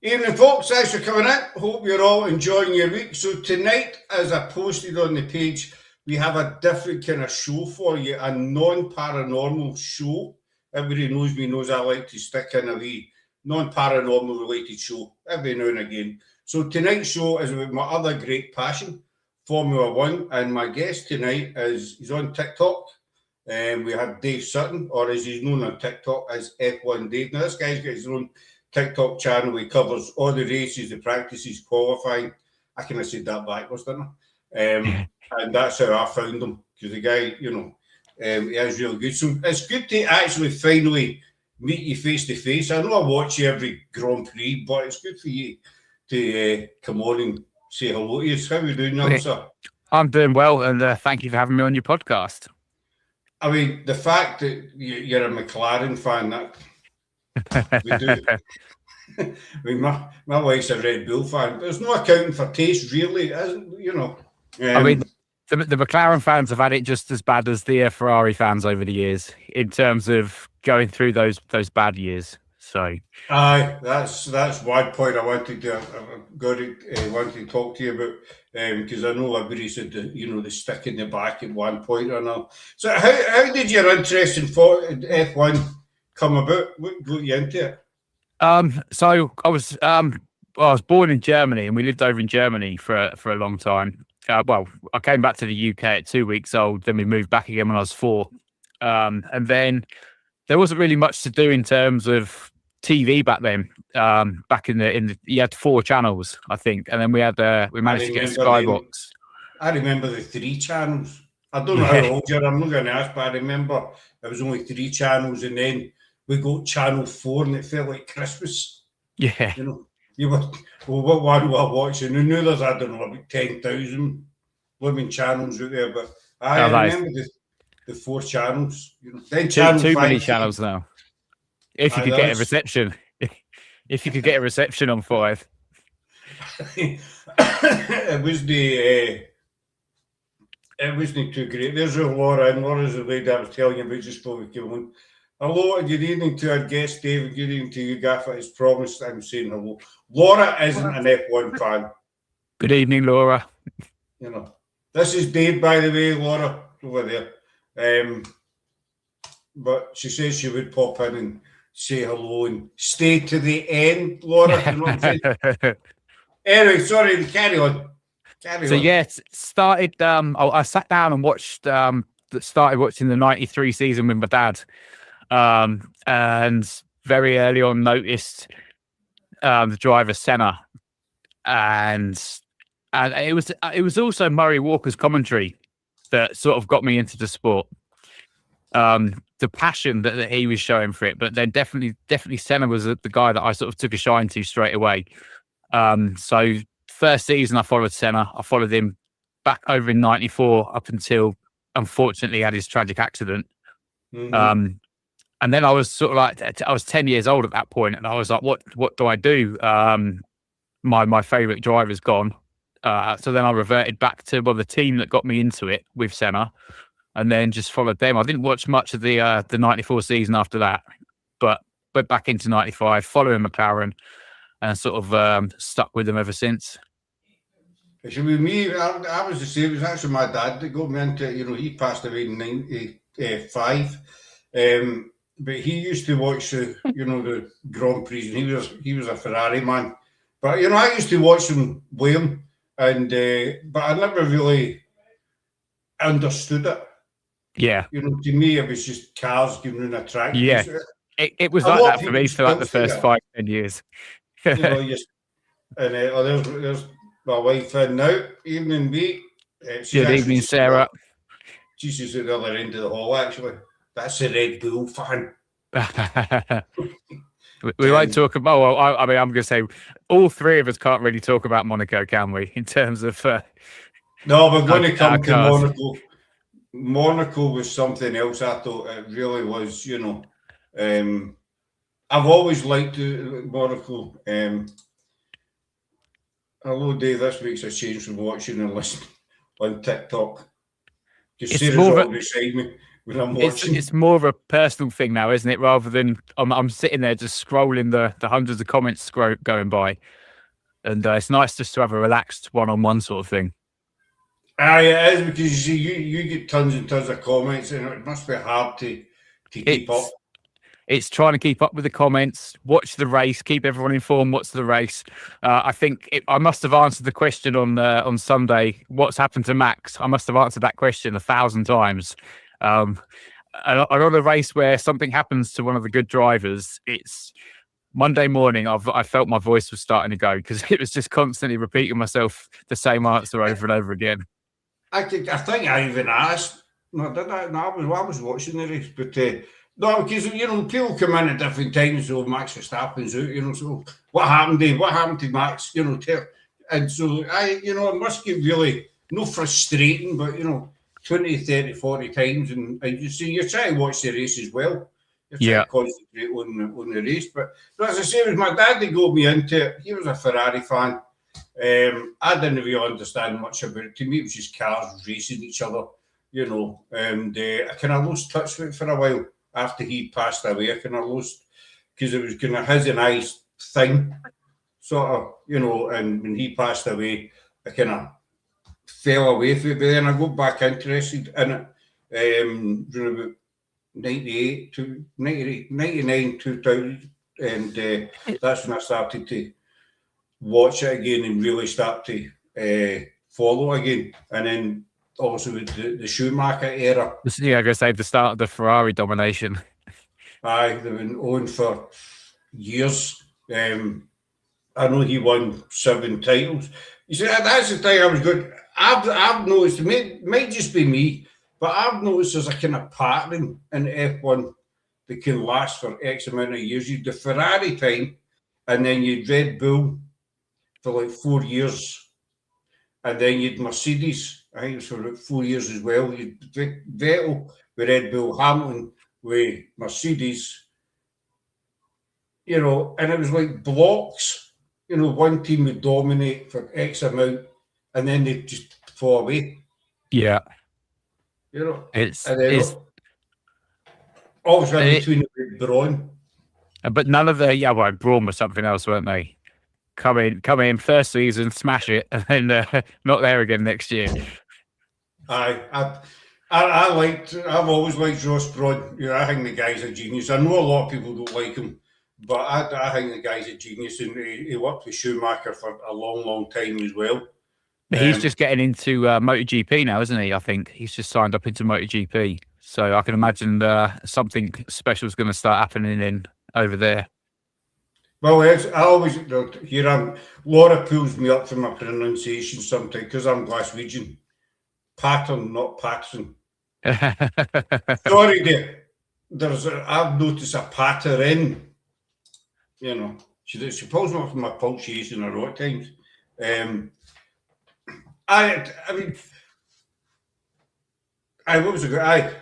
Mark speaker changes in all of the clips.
Speaker 1: Evening, folks. Thanks for coming in. Hope you're all enjoying your week. So tonight, as I posted on the page, we have a different kind of show for you, a non-paranormal show. Everybody knows me, knows I like to stick in a wee non-paranormal related show every now and again. So tonight's show is about my other great passion, Formula One, and my guest tonight he's on TikTok. We have Dave Sutton, or as he's known on TikTok as F1 Dave. Now, this guy's got his own TikTok channel. He covers all the races, the practices, qualifying. I kind of said that backwards, didn't I? And that's how I found him, because the guy, he is really good. So it's good to actually finally meet you face to face. I know I watch you every Grand Prix, but it's good for you to come on and say hello to you. How are you doing now, sir?
Speaker 2: I'm doing well, and thank you for having me on your podcast.
Speaker 1: I mean, the fact that you're a McLaren fan, that we do. I mean, my wife's a Red Bull fan. There's no accounting for taste, really, isn't,
Speaker 2: I mean, the McLaren fans have had it just as bad as the Ferrari fans over the years in terms of going through those bad years. So,
Speaker 1: aye, that's one point I wanted to talk to you about, because I know everybody said the stick in the back at one point or another. So, how did your interest in F1 come about? What got you into it?
Speaker 2: So I was born in Germany, and we lived over in Germany for a long time. Well, I came back to the UK at 2 weeks old. Then we moved back again when I was 4. And then there wasn't really much to do in terms of TV back then. Back in the you had 4 channels, I think, and then we managed to get Skybox.
Speaker 1: I remember the 3 channels. I don't know how old you are. I'm not going to ask, but I remember there was only 3 channels, and then we got channel 4, and it felt like Christmas.
Speaker 2: Yeah.
Speaker 1: You were, what one were watching? I knew there's, I don't know, about 10,000 living channels out there, but I remember the 4 channels. Then
Speaker 2: too many channels now. If you could get a reception. If you could get a reception on 5.
Speaker 1: It wasn't too great. There's Laura, and Laura's the lady I was telling you about just before we came on. Hello and good evening to our guest, David. Good evening to you, Gaffer. As promised, I'm saying hello. Laura isn't an F1 fan.
Speaker 2: Good evening, Laura.
Speaker 1: This is Dave, by the way, Laura, over there. But she says she would pop in and say hello and stay to the end, Laura. You know what I'm saying? Anyway, sorry, carry on.
Speaker 2: Started. I sat down and started watching the '93 season with my dad. And very early on noticed the driver Senna, and it was also Murray Walker's commentary that sort of got me into the sport. The passion that he was showing for it, but then definitely Senna was the guy that I sort of took a shine to straight away. So first season I followed Senna. I followed him back over in '94 up until unfortunately he had his tragic accident.
Speaker 1: Mm-hmm.
Speaker 2: And then I was sort of like, I was 10 years old at that point, and I was like, what do I do? My favourite driver's gone. So then I reverted back to the team that got me into it with Senna, and then just followed them. I didn't watch much of the '94 season after that, but went back into '95, following McLaren, and sort of stuck with them ever since.
Speaker 1: So with me, I was the same. It was actually my dad that got me into it. He passed away in '95. But he used to watch the Grand Prix, and he was a Ferrari man. But I used to watch him weigh him, and but I never really understood it.
Speaker 2: Yeah.
Speaker 1: To me, it was just cars giving an attraction.
Speaker 2: Yeah. It was like that for me for like the first 5-10 years.
Speaker 1: There's my wife in now. Evening, mate.
Speaker 2: Good evening, Sarah.
Speaker 1: She's at the other end of the hall, actually. That's a Red Bull fan.
Speaker 2: We won't talk about. Well, I mean, I'm going to say all 3 of us can't really talk about Monaco, can we? In terms of
Speaker 1: no, we're going to come to Monaco. Monaco was something else. I thought it really was. I've always liked Monaco. Hello, Dave. This makes a change from watching and listening on TikTok. Just Sarah's all beside me. when I'm watching.
Speaker 2: It's more of a personal thing now, isn't it? Rather than I'm sitting there just scrolling the hundreds of comments going by, and it's nice just to have a relaxed one-on-one sort of thing.
Speaker 1: Aye, it is, because you see, you get tons and tons of comments, and it must be hard to keep up.
Speaker 2: It's trying to keep up with the comments, watch the race, keep everyone informed. What's the race? I think I must have answered the question on Sunday. What's happened to Max? I must have answered that question 1,000 times. And on a race where something happens to one of the good drivers, it's Monday morning. I felt my voice was starting to go because it was just constantly repeating myself the same answer over and over again.
Speaker 1: I think I even asked. No, did I? No, I was watching the race, but no, because people come in at different times. So Max Verstappen's out, so what happened to Max? And so it must get really no frustrating, but 20, 30, 40 times, and you see, you're trying to watch the race as well. You're trying to concentrate on the race. But as I say, it was my dad that got me into it. He was a Ferrari fan. I didn't really understand much about it. To me, it was just cars racing each other, and I kind of lost touch with it for a while after he passed away. I kind of lost, because it was kind of his and I's thing, sort of, and when he passed away, I kind of fell away from it, but then I got back interested in it about 98 to 99, 2000, and that's when I started to watch it again and really start to follow again. And then also with the Schumacher era.
Speaker 2: Yeah, I guess the start of the Ferrari domination.
Speaker 1: Aye, they've been on for years. I know he won 7 titles. You see, that's the thing I was good. I've noticed, it might just be me, but I've noticed there's a kind of pattern in F1 that can last for X amount of years. You'd the Ferrari time, and then you'd Red Bull for like 4 years, and then you'd Mercedes. I think it was for about 4 years as well. You'd Vettel with Red Bull, Hamilton with Mercedes, and it was like blocks. One team would dominate for X amount, and then they'd just fall away.
Speaker 2: Yeah.
Speaker 1: It's obviously between Brawn.
Speaker 2: But none of the Brawn was something else, weren't they? Come in first season, smash it, and then not there again next year.
Speaker 1: I've always liked Ross Brawn. I think the guy's a genius. I know a lot of people don't like him, but I think the guy's a genius, and he worked with Schumacher for a long, long time as well.
Speaker 2: He's just getting into MotoGP now, isn't he? I think he's just signed up into MotoGP. So I can imagine something special is going to start happening over there.
Speaker 1: Well, I always hear Laura pulls me up for my pronunciation sometimes because I'm Glaswegian. Pattern, not Patterson. Sorry, dear. I've noticed a pattern. She pulls me up for my punctuation a lot of times. What was it?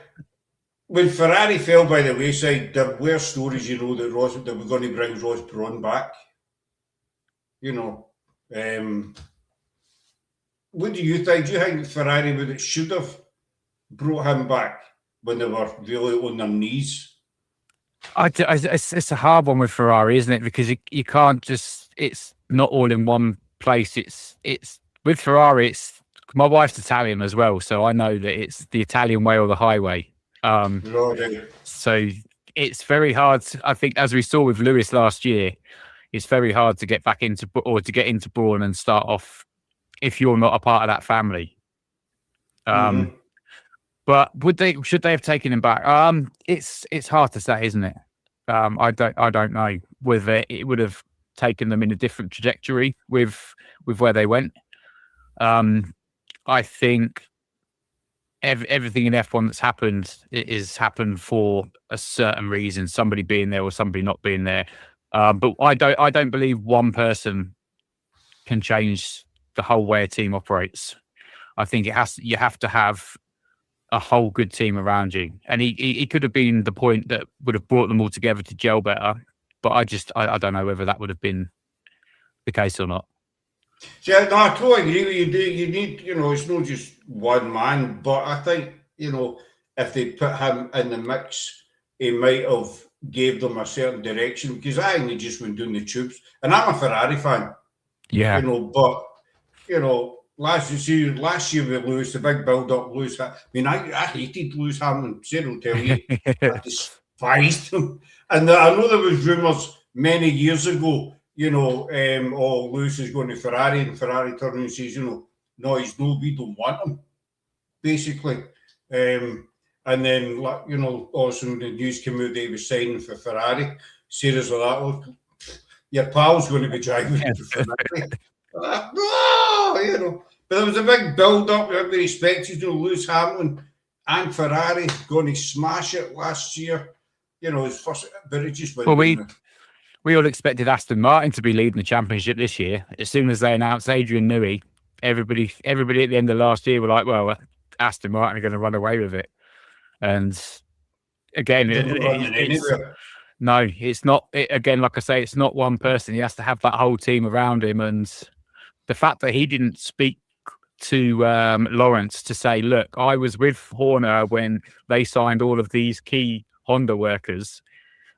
Speaker 1: When Ferrari fell by the wayside, there were stories, that we're going to bring Ross Brawn back. What do you think? Do you think Ferrari should have brought him back when they were really on their knees?
Speaker 2: It's a hard one with Ferrari, isn't it? Because you can't just. It's not all in one place. It's with Ferrari. My wife's Italian as well, so I know that it's the Italian way or the highway. So it's very hard. I think, as we saw with Lewis last year, it's very hard to get back into Brawn and start off if you're not a part of that family. But should they have taken him back? It's hard to say, isn't it? I don't know whether it would have taken them in a different trajectory with where they went. I think everything in F1 that's happened is happened for a certain reason, somebody being there or somebody not being there. But I don't believe one person can change the whole way a team operates. I think you have to have a whole good team around you. And he could have been the point that would have brought them all together to gel better. But I don't know whether that would have been the case or not.
Speaker 1: Yeah, no, I totally agree with you. You need, it's not just one man, but I think, if they put him in the mix, he might have gave them a certain direction, because I think they just went down the tubes. And I'm a Ferrari fan,
Speaker 2: Yeah.
Speaker 1: but last year with Lewis, the big build-up Lewis. I mean, I hated Lewis Hamilton. Sarah will tell you, I despised him. And I know there was rumours many years ago, Lewis is going to Ferrari, and Ferrari turned and says, no, he's no, we don't want him, basically. And then, also when the news came out that he was signing for Ferrari, Sarah's like that, look, your pal's going to be driving for Ferrari. No, but there was a big build-up. Everybody expected, Lewis Hamilton and Ferrari going to smash it last year. His first, but it just went.
Speaker 2: Well, we all expected Aston Martin to be leading the championship this year. As soon as they announced Adrian Newey, everybody at the end of last year were like, well, Aston Martin are going to run away with it. And again, it's not. Again, like I say, it's not one person. He has to have that whole team around him. And the fact that he didn't speak to Lawrence to say, look, I was with Horner when they signed all of these key Honda workers.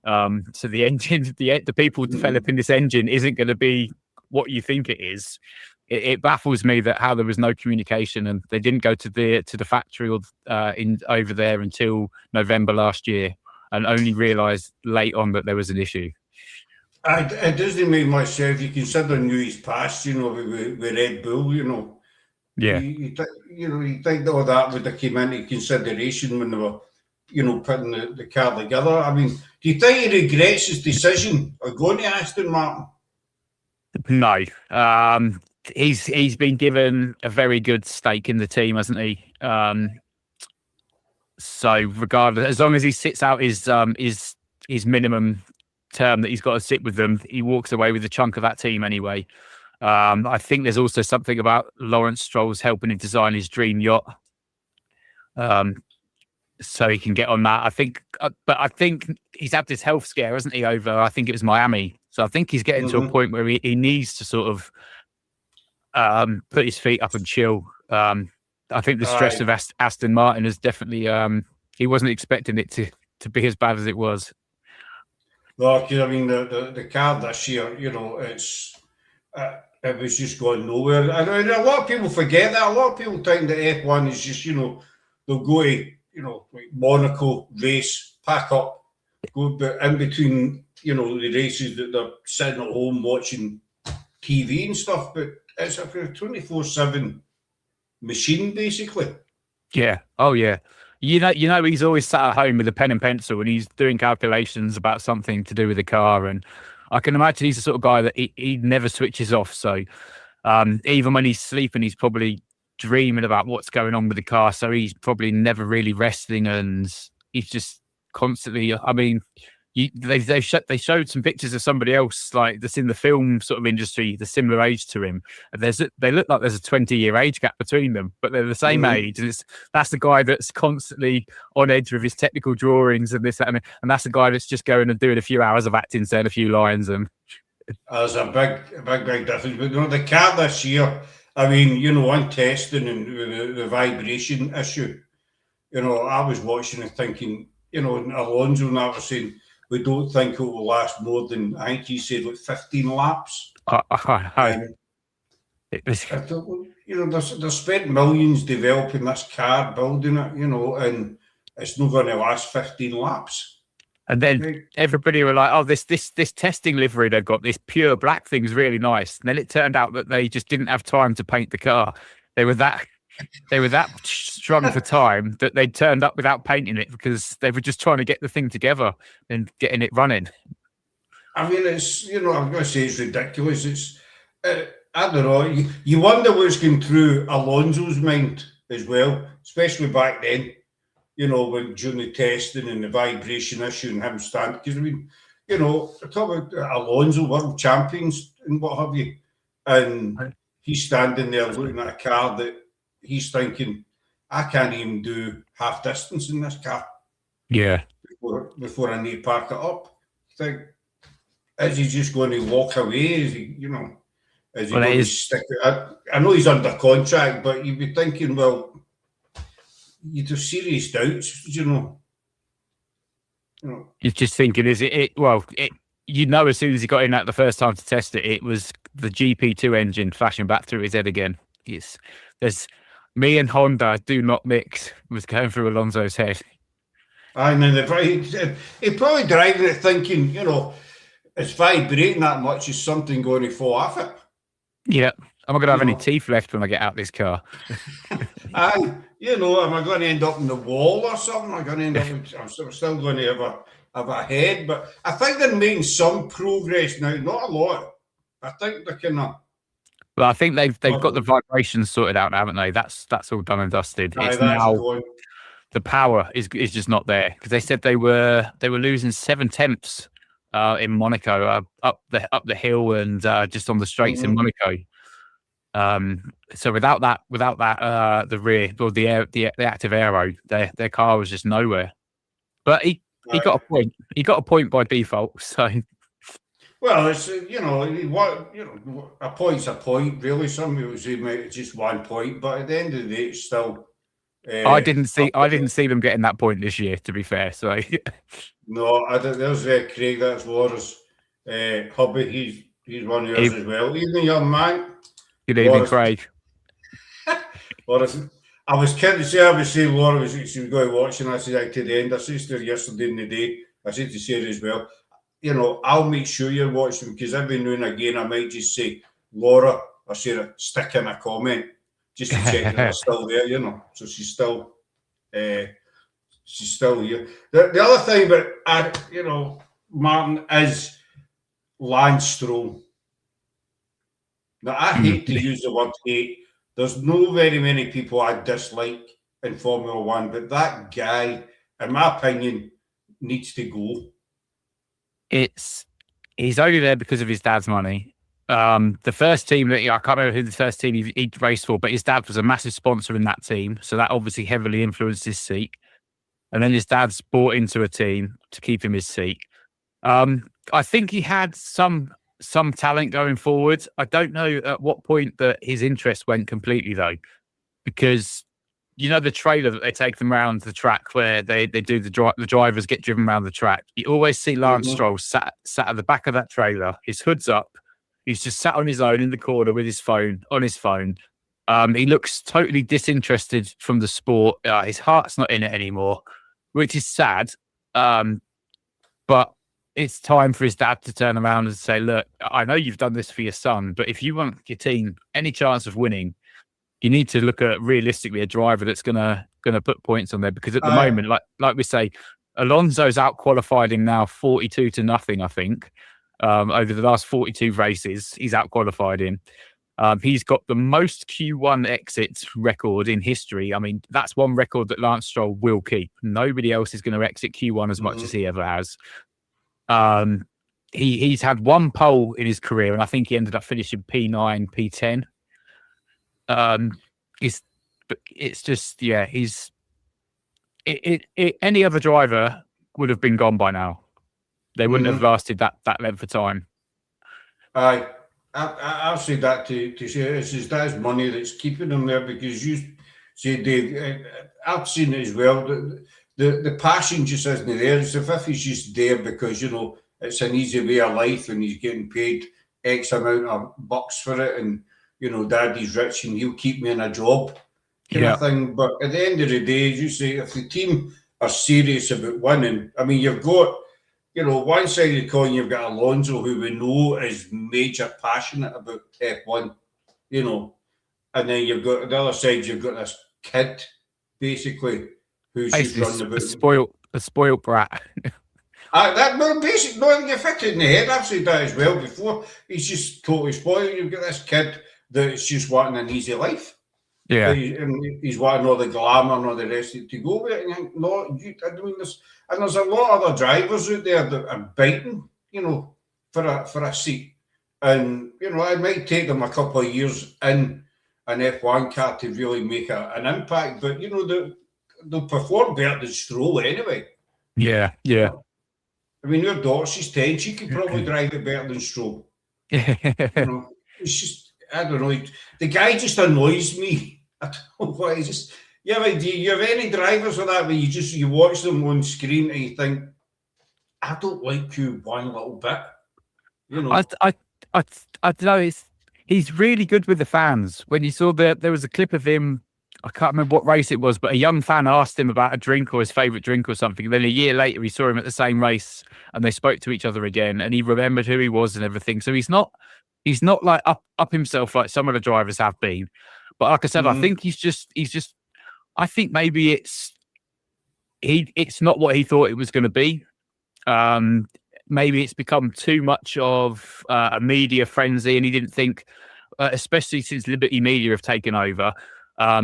Speaker 2: So the engine, the people developing this engine isn't going to be what you think it is. It baffles me that how there was no communication, and they didn't go to the factory or over there until November last year, and only realised late on that there was an issue.
Speaker 1: It doesn't make much sense. You consider Newey's past, with Red Bull,
Speaker 2: Yeah.
Speaker 1: You think all that would have came into consideration when they were, putting the car together. I mean, do you think he regrets his decision of going to Aston Martin?
Speaker 2: No. He's been given a very good stake in the team, hasn't he? So regardless, as long as he sits out his minimum term that he's got to sit with them, he walks away with a chunk of that team anyway. I think there's also something about Lawrence Stroll's helping him design his dream yacht, so he can get on that. I think he's had this health scare, hasn't he? Over, I think it was Miami. So I think he's getting to a point where he needs to sort of put his feet up and chill. I think the stress of Aston Martin is definitely. He wasn't expecting it to be as bad as it was.
Speaker 1: No, because I mean the car this year, it was just going nowhere. And a lot of people forget that. A lot of people think that F1 is just, they'll go to, like Monaco, race, pack up, go in between, the races that they're sitting at home watching TV and stuff. But it's a 24/7 machine, basically.
Speaker 2: Yeah. Oh, yeah. He's always sat at home with a pen and pencil, and he's doing calculations about something to do with the car. And I can imagine he's the sort of guy that he never switches off. So even when he's sleeping, he's probably dreaming about what's going on with the car. So he's probably never really resting, and he's just constantly. I mean, they showed some pictures of somebody else like that's in the film sort of industry, the similar age to him. They look like there's a 20-year age gap between them, but they're the same age. And that's the guy that's constantly on edge with his technical drawings and this, that, and that's the guy that's just going and doing a few hours of acting, saying a few lines. And
Speaker 1: there's a big difference. But the car this year, I mean, on testing and the vibration issue, I was watching and thinking, Alonso and I were saying, we don't think it will last more than, I think he said, like 15 laps. They've spent millions developing this car, building it, and it's not going to last 15 laps.
Speaker 2: And then everybody were like, oh, this testing livery they've got, this pure black thing's really nice. And then it turned out that they just didn't have time to paint the car. They were that strung for time that they turned up without painting it because they were just trying to get the thing together and getting it running.
Speaker 1: I mean, it's, I'm going to say it's ridiculous. It's, I don't know. You wonder what's going through Alonso's mind as well, especially back then, when during the testing and the vibration issue and him standing. Because, I mean, talk about Alonso, world champions and what have you. And he's standing there looking at a car that he's thinking, I can't even do half distance in this car.
Speaker 2: Yeah.
Speaker 1: Before I need to park it up. Is he just going to walk away? Is he, is he going to stick it? I know he's under contract, but you'd be thinking, well, you'd have serious doubts, you know.
Speaker 2: You're just thinking, is it? Well, you know, as soon as he got in that the first time to test it, it was the GP2 engine flashing back through his head again. There's me and Honda do not mix was going through Alonso's head.
Speaker 1: I mean, he probably driving it thinking, you know, it's vibrating that much, is something going to fall off it?
Speaker 2: Yeah. Am I going to have any teeth left when I get out this car?
Speaker 1: You know, am I going to end up in the wall or something? Am I going to end up? I'm still going to have a head, but I think they're making some progress now. Not a lot. I think they're kind of.
Speaker 2: Well, I think they've got the vibrations sorted out, haven't they? That's all done and dusted. It's now the power is just not there, because they said they were losing 7/10 in Monaco up the hill and just on the straights in Monaco. So without that, the rear or the active aero, their car was just nowhere. But he got a point. He got a point by default. So,
Speaker 1: well, it's a point's a point, really. Some people say it's just 1 point, but at the end of the day, it's still.
Speaker 2: I didn't see them getting that point this year, to be fair. So
Speaker 1: no, there's Craig. That's Laura's hubby. He's one of yours as well. Even young man.
Speaker 2: Good evening, Craig.
Speaker 1: Laura, I was kidding to say, Laura she was going to watch, and I said to the end. I said to her yesterday in the day, I said to Sarah as well, you know, I'll make sure you're watching, because every now and again I might just say, Laura or Sarah, stick in a comment just to check that they're still there, you know. So she's still here. The other thing about, Martin, is Lance Stroll. Now, I hate to use the word hate. There's no very many people I dislike in Formula One, but that guy, in my opinion, needs to go.
Speaker 2: He's only there because of his dad's money. The first team I can't remember who the first team he raced for, but his dad was a massive sponsor in that team, so that obviously heavily influenced his seat. And then his dad's bought into a team to keep him his seat. I think he had some talent going forward. I don't know at what point that his interest went completely, though, because the trailer that they take them around the track where they do the drivers get driven around the track. You always see Lance Stroll sat at the back of that trailer. His hood's up. He's just sat on his own in the corner with his phone. He looks totally disinterested from the sport. His heart's not in it anymore, which is sad. But it's time for his dad to turn around and say, look, I know you've done this for your son, but if you want your team any chance of winning, you need to look at realistically a driver that's gonna put points on there, because at the moment, like we say, Alonso's out qualified him now 42-0, I think. Over the last 42 races, he's out qualified him. He's got the most Q1 exits record in history. I mean, that's one record that Lance Stroll will keep. Nobody else is going to exit Q1 as much as he ever has. He's had one pole in his career, and I think he ended up finishing P9, P10. It's just, yeah, any other driver would have been gone by now. They wouldn't have lasted that length of time.
Speaker 1: I've said that to say it's his dad's money that's keeping him there, because you say, Dave, I've seen it as well. The passion just isn't there. It's as if he's just there because, it's an easy way of life and he's getting paid X amount of bucks for it, and, daddy's rich and he'll keep me in a job kind of thing. But at the end of the day, as you say, if the team are serious about winning, I mean, you've got, one side of the coin, you've got Alonso, who we know is major passionate about F1, and then you've got the other side, you've got this kid, basically, who's just running about.
Speaker 2: A spoiled brat.
Speaker 1: You fit it in the head. I've said that as well before. He's just totally spoiled. You've got this kid that's just wanting an easy life.
Speaker 2: Yeah.
Speaker 1: He's wanting all the glamour and all the rest of it to go with it. And you think, no, there's a lot of other drivers out there that are biting, for a seat. And, it might take them a couple of years in an F1 car to really make an impact. But, they'll perform better than Stroll anyway.
Speaker 2: Yeah.
Speaker 1: I mean, your daughter, she's 10. She could probably drive it better than Stroll. It's just, I don't know. The guy just annoys me. I don't know why. Yeah, but do you have any drivers of that where you watch them on screen and you think, I don't like you one little bit, you
Speaker 2: I,
Speaker 1: know?
Speaker 2: I, I, I don't know. He's really good with the fans. When you saw there was a clip of him. I can't remember what race it was, but a young fan asked him about a drink or his favorite drink or something. And then a year later, he saw him at the same race, and they spoke to each other again, and he remembered who he was and everything. So he's not like up himself like some of the drivers have been. But like I said, I
Speaker 1: Mhm.
Speaker 2: think he's just. I think maybe it's not what he thought it was going to be. Maybe it's become too much of a media frenzy, and he didn't think, especially since Liberty Media have taken over. I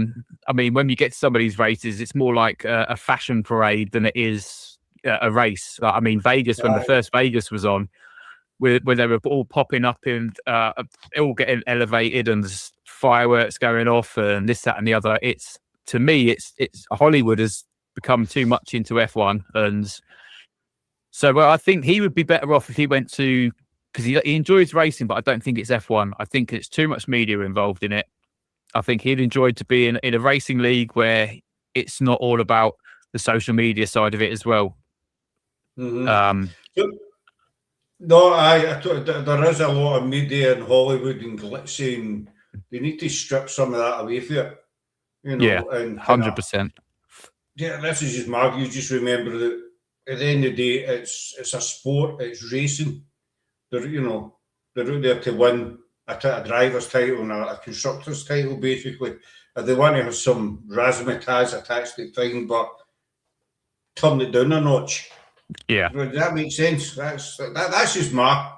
Speaker 2: mean, when you get to some of these races, it's more like a fashion parade than it is a race. Like, I mean, Vegas, when the
Speaker 1: Aye.
Speaker 2: first Vegas was on, where they were all popping up and all getting elevated and there's fireworks going off and this, that, and the other. It's to me, it's Hollywood has become too much into F1, and so well, I think he would be better off if he went to because he enjoys racing, but I don't think it's F1. I think it's too much media involved in it. I think he'd enjoy to be in a racing league where it's not all about the social media side of it as well.
Speaker 1: Mhm. No, there is a lot of media in Hollywood and glitzy, and they need to strip some of that away from it, you
Speaker 2: Yeah,
Speaker 1: know. And
Speaker 2: 100%.
Speaker 1: yeah, this is just my view. Just remember that at the end of the day, it's a sport. It's racing. They're out there to win a driver's title and a constructor's title, basically. If they want to have some razzmatazz attached to it, fine, but turn it down a notch.
Speaker 2: Yeah.
Speaker 1: Does that make sense? That's just my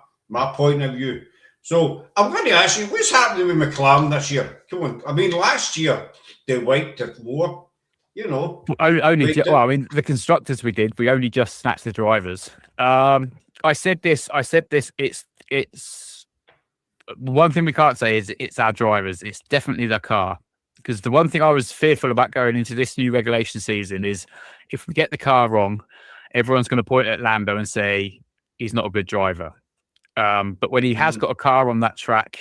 Speaker 1: point of view. So I'm going to ask you, what's happening with McLaren this year? Come on, I mean, last year they wiped the floor. You know,
Speaker 2: Well, I mean, the constructors we only just snatched the drivers. I said this. It's one thing we can't say is it's our drivers. It's definitely the car. Because the one thing I was fearful about going into this new regulation season is if we get the car wrong, everyone's going to point at Lando and say he's not a good driver. But when he has got a car on that track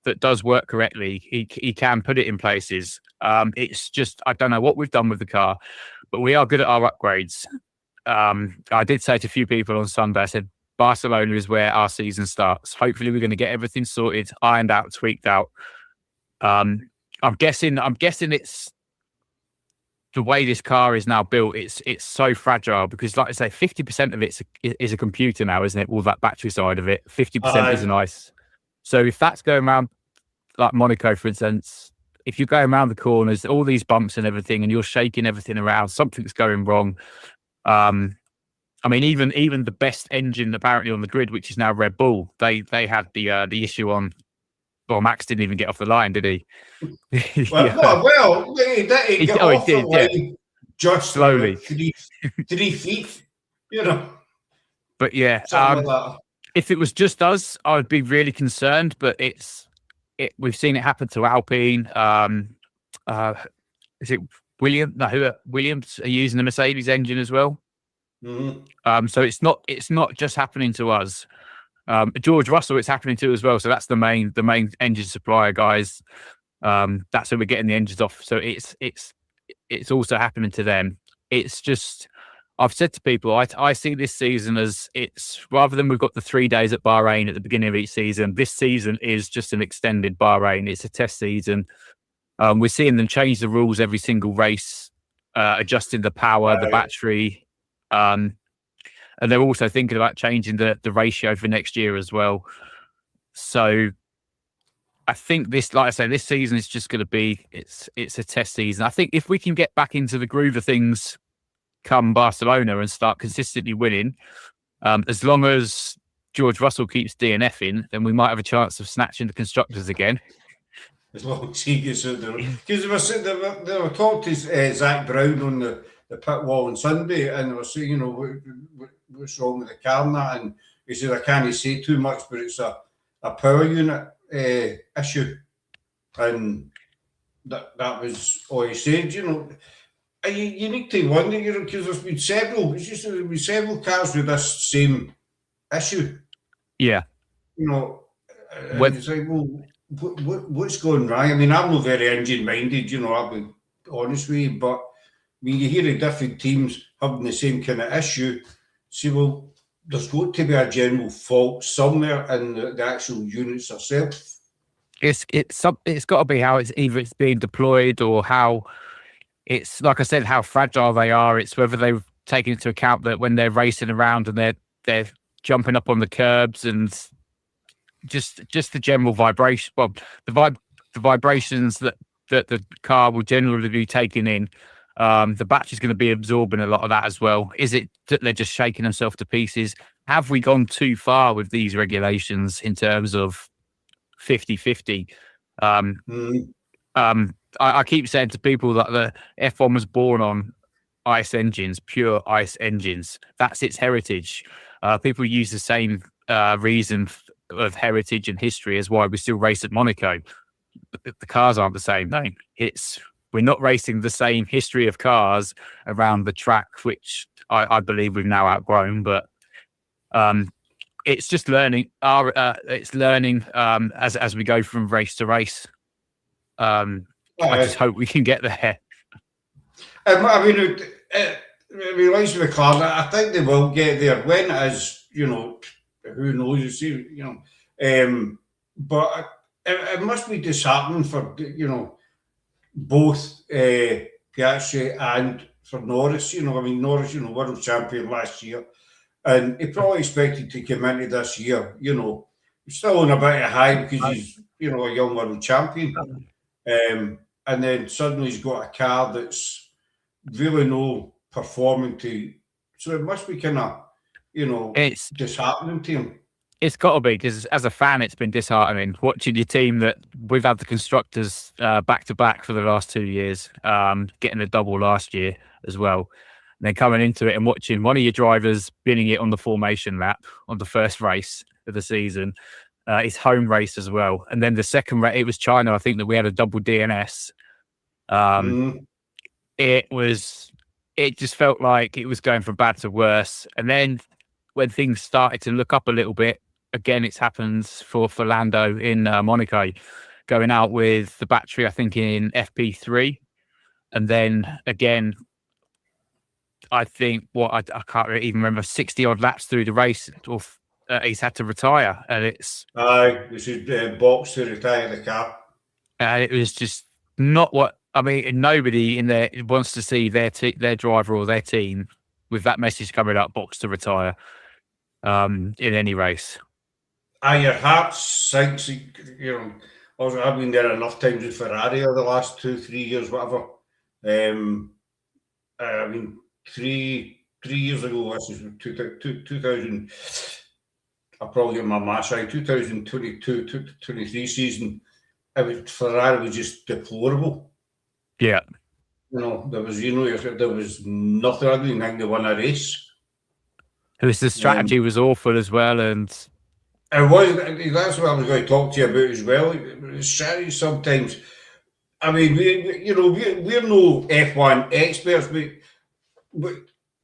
Speaker 2: that does work correctly, he can put it in places. It's just, I don't know what we've done with the car, but we are good at our upgrades. I did say to a few people on Sunday, I said, Barcelona is where our season starts. Hopefully we're going to get everything sorted, ironed out, tweaked out. I'm guessing it's the way this car is now built. It's so fragile because, like I say, 50% of it is a computer now, isn't it? All that battery side of it. 50% is an ice. So if that's going around like Monaco, for instance, if you're going around the corners, all these bumps and everything, and you're shaking everything around, something's going wrong. I mean, even the best engine apparently on the grid, which is now Red Bull, they had the issue on. Well, Max didn't even get off the line, did he?
Speaker 1: Well, he got off the line just
Speaker 2: slowly,
Speaker 1: 3 feet, you know.
Speaker 2: But yeah,
Speaker 1: something like that.
Speaker 2: If it was just us, I would be really concerned. But we've seen it happen to Alpine. Is it Williams? No, Williams are using the Mercedes engine as well.
Speaker 1: Mm-hmm.
Speaker 2: So it's not just happening to us. George Russell, it's happening to as well. So that's the main engine supplier guys. That's where we're getting the engines off. So it's also happening to them. It's just, I've said to people, I see this season as it's rather than we've got the 3 days at Bahrain at the beginning of each season. This season is just an extended Bahrain. It's a test season. We're seeing them change the rules every single race, adjusting the power, the battery. And they're also thinking about changing the ratio for next year as well. So I think this, like I say, this season is just going to be, it's a test season. I think if we can get back into the groove of things come Barcelona and start consistently winning, as long as George Russell keeps DNFing, then we might have a chance of snatching the constructors again.
Speaker 1: As long as he gets out there. Because they were talking to Zach Brown on the pit wall on Sunday, and they were saying, you know, what's wrong with the car and that, and he said, I can't say too much, but it's a power unit issue, and that was all he said. You know, you need to wonder, you know, because there's been several cars with this same issue.
Speaker 2: Yeah,
Speaker 1: you know, and it's like, well, what's going wrong? I mean, I'm not very engine minded, you know. honest with you, but when you hear of different teams having the same kind of issue, see, well, there's got to be a general fault somewhere in the actual units itself.
Speaker 2: It's got to be how it's being deployed, or how it's, like I said, how fragile they are. It's whether they've taken into account that when they're racing around and they're jumping up on the curbs, and just the general vibration. Well, the vibrations that the car will generally be taking in. The battery's going to be absorbing a lot of that as well. Is it that they're just shaking themselves to pieces? Have we gone too far with these regulations in terms of 50-50? I keep saying to people that the F1 was born on ice engines, pure ice engines. That's its heritage. People use the same reason of heritage and history as why we still race at Monaco. The cars aren't the same. No, we're not racing the same history of cars around the track, which I believe we've now outgrown. But it's just learning. It's learning as we go from race to race. I just hope we can get there.
Speaker 1: I mean, it relates to the cars. I think they will get there. When it is, who knows? You see, but it must be disheartening for both Piastri and for Norris. I mean, Norris, world champion last year, and he probably expected to come into this year, he's still on a bit of high because he's, a young world champion. And then suddenly he's got a car that's really no performing to, so it must be kind of, it's disheartening to him.
Speaker 2: It's got to be, because as a fan, it's been disheartening watching your team that we've had the constructors back to back for the last 2 years, getting a double last year as well. And then coming into it and watching one of your drivers binning it on the formation lap on the first race of the season, his home race as well. And then the second race, it was China, I think, that we had a double DNS. It just felt like it was going from bad to worse. And then when things started to look up a little bit, again, it's happened for Lando in Monaco, going out with the battery, I think, in FP3. And then again, I think I can't even remember, 60 odd laps through the race, or he's had to retire. And it's
Speaker 1: we should box to retire the car.
Speaker 2: And it was just not what I mean. Nobody in there wants to see their driver or their team with that message coming up, box to retire, in any race.
Speaker 1: Your heart sinks. Also, I've been there enough times with Ferrari over the last 2-3 years, whatever. I mean, 3 years ago, this is 2000. I'll probably get my maths right. 2022-23 season. Ferrari was just deplorable.
Speaker 2: Yeah.
Speaker 1: There was nothing. I didn't think they won a race.
Speaker 2: The strategy was awful as well, and
Speaker 1: it was. That's what I was going to talk to you about as well. Strategy sometimes. I mean, we're no F1 experts, but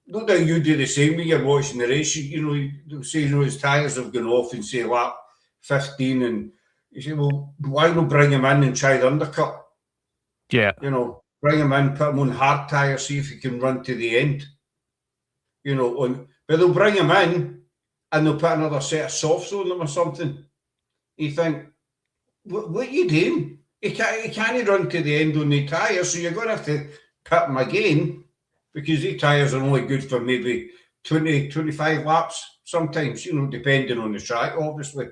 Speaker 1: no doubt you do the same when you're watching the race. You say his tyres have gone off and say lap 15, and you say, well, why not bring him in and try the undercut?
Speaker 2: Yeah.
Speaker 1: Bring him in, put him on hard tyres, see if he can run to the end. But they'll bring him in and they'll put another set of softs on him or something. You think, what are you doing? He can't run to the end on the tyres, so you're going to have to put him again, because these tyres are only good for maybe 20, 25 laps sometimes, depending on the track, obviously.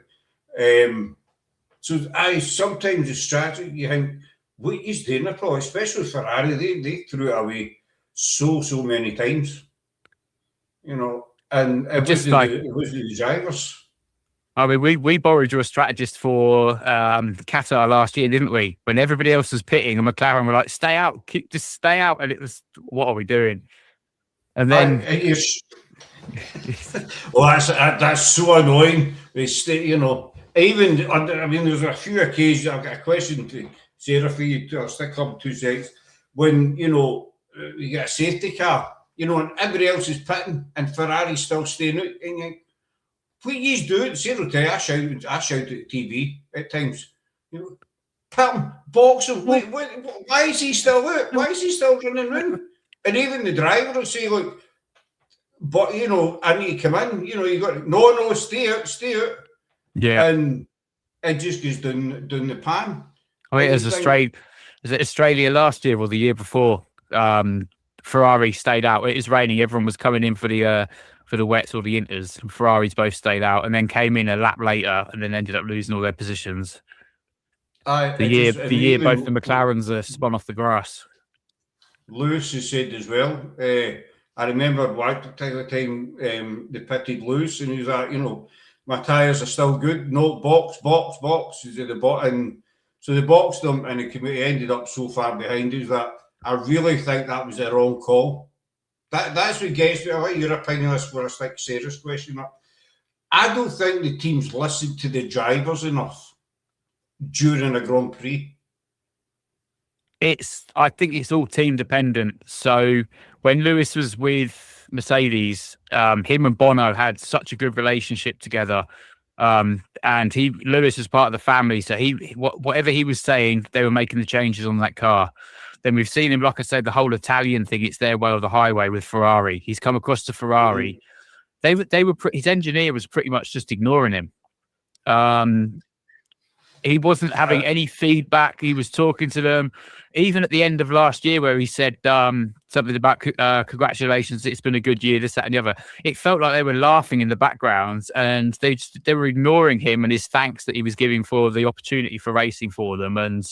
Speaker 1: So sometimes the strategy, you think, what he's doing at all, especially Ferrari, they threw it away so many times, and it was the drivers.
Speaker 2: I mean, we borrowed your strategist for Qatar last year, didn't we? When everybody else was pitting and McLaren were like, stay out, just stay out. And it was, what are we doing? And then...
Speaker 1: that's so annoying. They stay, even, I mean, there's a few occasions, I've got a question to Sarah for you, I'll stick up 2 seconds, when, you get a safety car, and everybody else is pitting and Ferrari's still staying out, and you think, what you do, Sarah will tell you, I shout at TV at times, Box him. Why is he still out? Why is he still running around? And even the driver will say, look, but I need to come in. You got no, stay out.
Speaker 2: Yeah.
Speaker 1: And it just goes down the pan.
Speaker 2: I mean, is it Australia last year or the year before? Ferrari stayed out. It was raining. Everyone was coming in for the wets or the inters. Ferraris both stayed out and then came in a lap later and then ended up losing all their positions. The year both the McLarens spun off the grass.
Speaker 1: Lewis has said as well. I remember one particular time they pitted Lewis and he was like, my tyres are still good. No, box. He said and so they boxed them and he ended up so far behind. He was like, I really think that was a wrong call. That's what gets me. I like your opinion on this, where I stick Sarah's question up. I don't think the teams listened to the drivers enough during a Grand Prix.
Speaker 2: I think it's all team dependent. So when Lewis was with Mercedes, him and Bono had such a good relationship together. And Lewis was part of the family. So whatever he was saying, they were making the changes on that car. Then we've seen him, like I said, the whole Italian thing. It's their way or the highway with Ferrari. He's come across to Ferrari. His engineer was pretty much just ignoring him. He wasn't having any feedback. He was talking to them. Even at the end of last year, where he said something about congratulations, it's been a good year, this, that, and the other. It felt like they were laughing in the background, and they were ignoring him and his thanks that he was giving for the opportunity for racing for them. And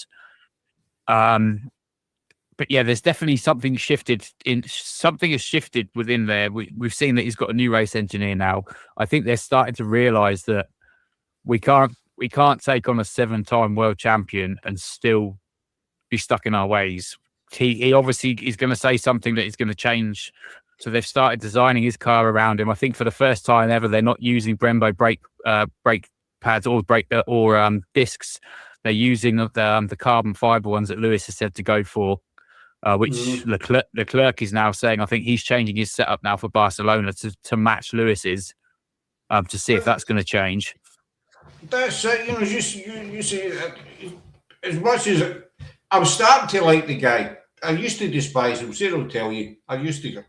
Speaker 2: but yeah, there's definitely something shifted. Something has shifted within there. We've seen that he's got a new race engineer now. I think they're starting to realise that we can't take on a 7-time world champion and still be stuck in our ways. He obviously is going to say something that is going to change. So they've started designing his car around him. I think for the first time ever, they're not using Brembo brake pads or discs. They're using the carbon fiber ones that Lewis has said to go for. Which Leclerc is now saying, I think he's changing his setup now for Barcelona to match Lewis's, to see if that's going to change.
Speaker 1: That's it. You see, as much as I'm starting to like the guy, I used to despise him. Sarah will tell you, I used to go,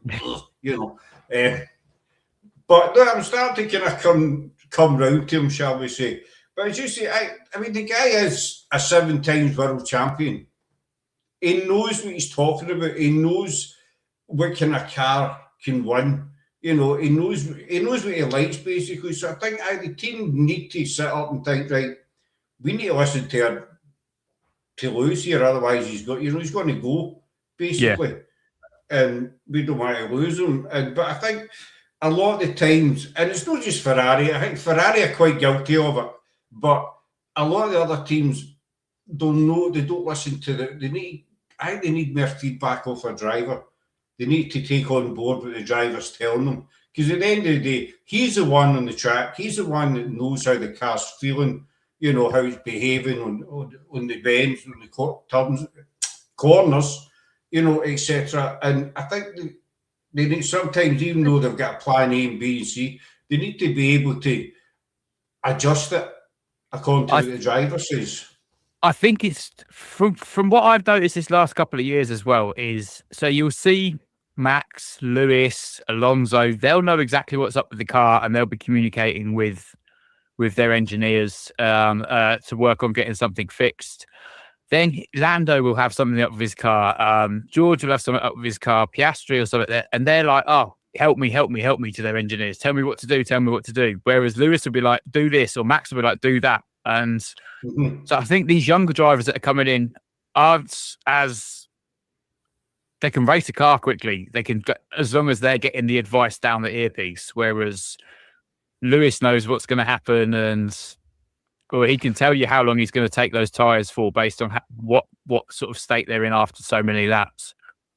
Speaker 1: but no, I'm starting to kind of come round to him, shall we say? But as you say, I mean, the guy is a 7-time world champion. He knows what he's talking about. He knows what kind of car can win. He knows what he likes, basically. So I think the team need to sit up and think, right, we need to listen to Lewis here, otherwise he's going to go, basically. Yeah. And we don't want to lose him. But I think a lot of the times, and it's not just Ferrari, I think Ferrari are quite guilty of it, but a lot of the other teams don't know, they don't listen to they need more feedback off a driver. They need to take on board what the driver's telling them. Because at the end of the day, he's the one on the track. He's the one that knows how the car's feeling, how it's behaving on the bends, on the corners, etc. And I think they need sometimes, even though they've got a plan A and B and C, they need to be able to adjust it according to what the driver says.
Speaker 2: I think it's from what I've noticed this last couple of years as well is, so you'll see Max, Lewis, Alonso, they'll know exactly what's up with the car and they'll be communicating with their engineers to work on getting something fixed. Then Lando will have something up with his car. George will have something up with his car, Piastri or something there, and they're like, oh, help me to their engineers. Tell me what to do. Whereas Lewis will be like, do this, or Max will be like, do that. And so I think these younger drivers that are coming in aren't as, they can race a car quickly. They can, as long as they're getting the advice down the earpiece. Whereas Lewis knows what's going to happen, or he can tell you how long he's going to take those tyres for based on what sort of state they're in after so many laps.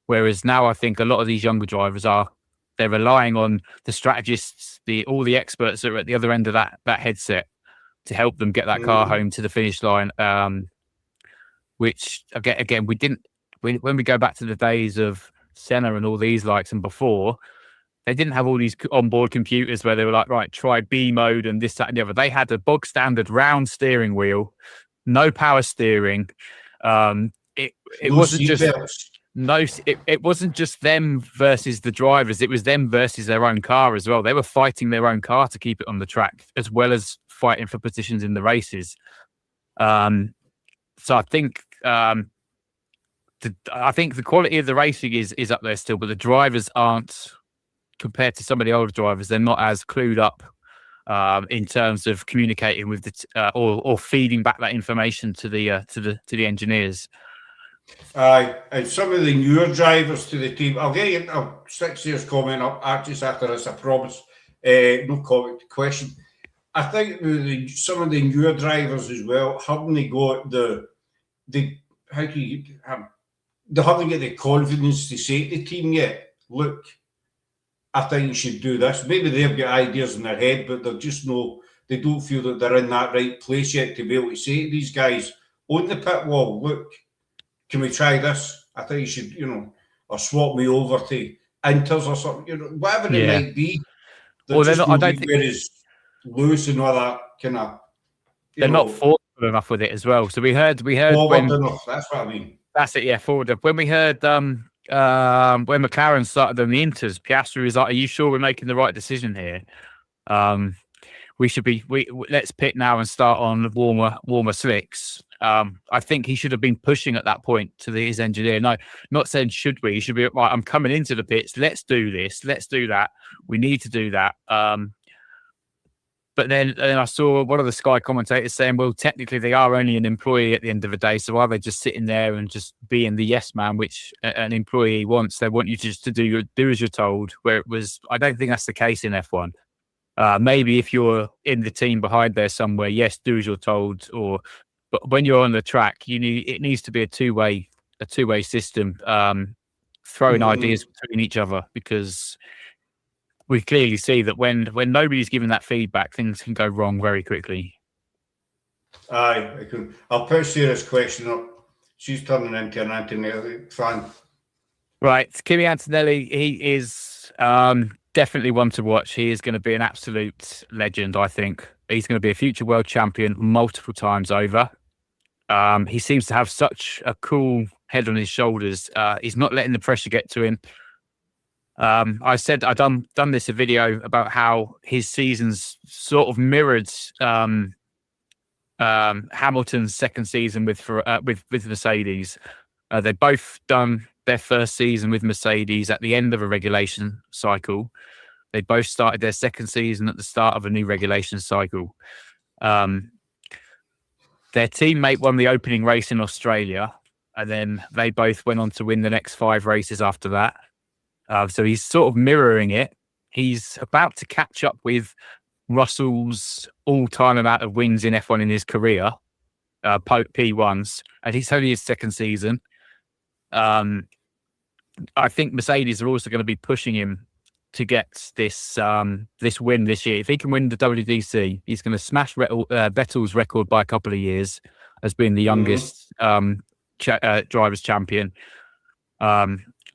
Speaker 2: Whereas now I think a lot of these younger drivers they're relying on the strategists, all the experts that are at the other end of that headset to help them get that car home to the finish line. Which again, when we go back to the days of Senna and all these likes and before, they didn't have all these onboard computers where they were like, right, try B mode and this, that, and the other. They had a bog standard round steering wheel no power steering. It
Speaker 1: No
Speaker 2: wasn't just
Speaker 1: seatbelts.
Speaker 2: it wasn't just them versus the drivers. It was them versus their own car as well. They were fighting their own car to keep it on the track, as well as fighting for positions in the races. So I think the quality of the racing is up there still, but the drivers aren't, compared to some of the older drivers. They're not as clued up in terms of communicating with the or feeding back that information to the engineers.
Speaker 1: Aye, and some of the newer drivers to the team. I'll stick Sarah's comment up just after this, I promise. No comment, question. I think some of the newer drivers as well haven't got they haven't got the confidence to say to the team yet, look, I think you should do this. Maybe they've got ideas in their head, but they don't feel that they're in that right place yet to be able to say to these guys on the pit wall, look, can we try this? I think you should, or swap me over to Inters or something, whatever it might be.
Speaker 2: Well, they're not, I don't think
Speaker 1: it's loose and all that kind of.
Speaker 2: They're not forward enough with it as well. So we heard
Speaker 1: forward enough. That's what I mean.
Speaker 2: That's it. Yeah, forward. When we heard when McLaren started on the Inters, Piastri was like, "Are you sure we're making the right decision here? Let's pit now and start on warmer slicks." I think he should have been pushing at that point to his engineer. No, not saying should we. He should be right. I'm coming into the pits. Let's do this. Let's do that. We need to do that. But then I saw one of the Sky commentators saying, well, technically they are only an employee at the end of the day. So are they just sitting there and just being the yes man, which an employee wants? They want you just to do as you're told, where it was, I don't think that's the case in F1. Maybe if you're in the team behind there somewhere, yes, do as you're told. But when you're on the track, it needs to be a two-way system, throwing ideas between each other, because we clearly see that when nobody's giving that feedback, things can go wrong very quickly.
Speaker 1: Aye, I'll put Sarah's question up. She's turning into an Antonelli fan.
Speaker 2: Right, Kimi Antonelli, he is definitely one to watch. He is going to be an absolute legend, I think. He's going to be a future world champion multiple times over. He seems to have such a cool head on his shoulders. He's not letting the pressure get to him. I said I'd done this a video about how his seasons sort of mirrored Hamilton's second season with Mercedes. They both done their first season with Mercedes at the end of a regulation cycle. They both started their second season at the start of a new regulation cycle. Their teammate won the opening race in Australia, and then they both went on to win the next 5 races after that. So he's sort of mirroring it. He's about to catch up with Russell's all-time amount of wins in F1 in his career, P1s, and he's only his second season. I think Mercedes are also going to be pushing him to get this win this year. If he can win the WDC, he's going to smash Vettel's record by a couple of years as being the youngest drivers' champion.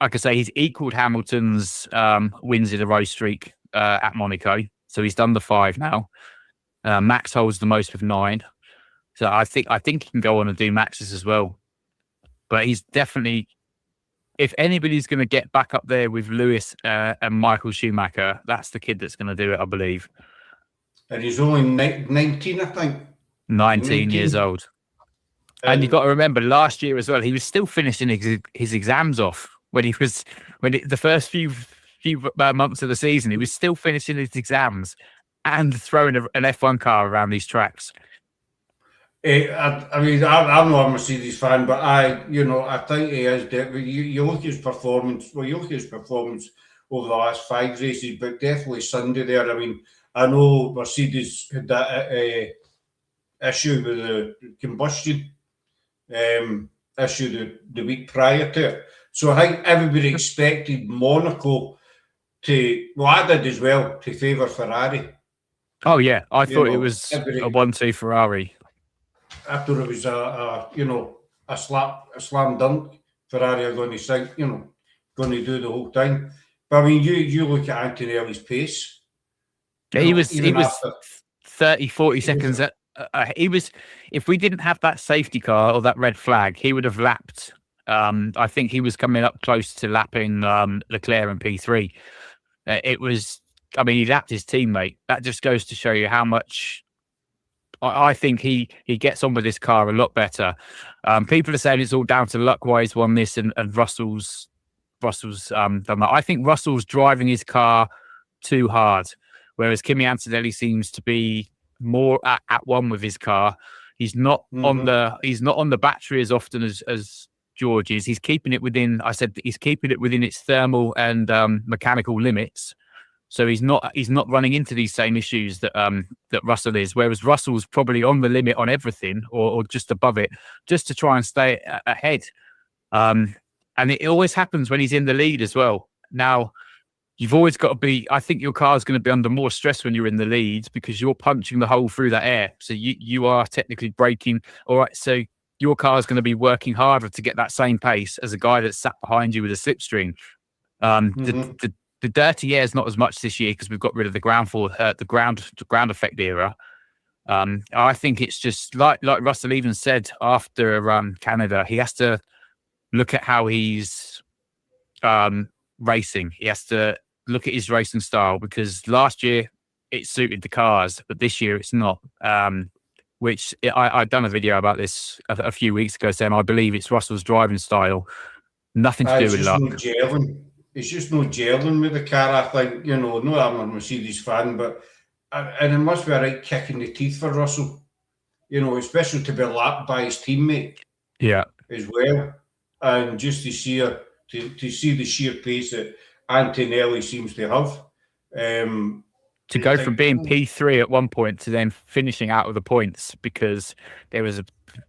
Speaker 2: Like I say, he's equaled Hamilton's wins in a row streak at Monaco. So he's done the 5 now. Max holds the most with 9. So I think he can go on and do Max's as well. But he's definitely, if anybody's going to get back up there with Lewis and Michael Schumacher, that's the kid that's going to do it, I believe.
Speaker 1: And he's only 19, I think.
Speaker 2: 19 years old. And you've got to remember, last year as well, he was still finishing his exams off. The first few months of the season, he was still finishing his exams and throwing an F1 car around these tracks.
Speaker 1: I mean, I'm not a Mercedes fan, but I think he is. You look at his performance. Well, you look at his performance over the last 5 races, but definitely Sunday there. I mean, I know Mercedes had that issue with the combustion issue the week prior to it. So I think everybody expected Monaco I did as well, to favour Ferrari.
Speaker 2: Oh yeah, I thought it was a 1-2 Ferrari.
Speaker 1: After it was a slam dunk, Ferrari are going to sink, going to do the whole thing. But I mean, you look at Antonelli's pace.
Speaker 2: Yeah, he was 30, 40 seconds he was. If we didn't have that safety car or that red flag, he would have lapped. I think he was coming up close to lapping Leclerc in P3. It was. I mean, he lapped his teammate. That just goes to show you how much. I think he gets on with his car a lot better. People are saying it's all down to luck why he's won this, and Russell's done that. I think Russell's driving his car too hard, whereas Kimi Antonelli seems to be more at one with his car. He's not on the battery as often as George is. He's keeping it within. I said he's keeping it within its thermal and mechanical limits. So he's not running into these same issues that that Russell is. Whereas Russell's probably on the limit on everything, or just above it, just to try and stay ahead. And it always happens when he's in the lead as well. Now, you've always got to be. I think your car's going to be under more stress when you're in the lead because you're punching the hole through that air. So you are technically braking. All right, so your car is going to be working harder to get that same pace as a guy that's sat behind you with a slipstream. The dirty air is not as much this year because we've got rid of the ground effect era. I think it's just like Russell even said after Canada, he has to look at how he's racing. He has to look at his racing style because last year it suited the cars, but this year it's not. Which I've done a video about this a few weeks ago saying I believe it's Russell's driving style, nothing to do with luck.
Speaker 1: It's just no gelling with the car, I think. No, I'm a Mercedes fan, but and it must be a right kick in the teeth for Russell, especially to be lapped by his teammate.
Speaker 2: Yeah.
Speaker 1: As well. And just to see the sheer pace that Antonelli seems to have.
Speaker 2: To go from being P3 at one point to then finishing out of the points because there was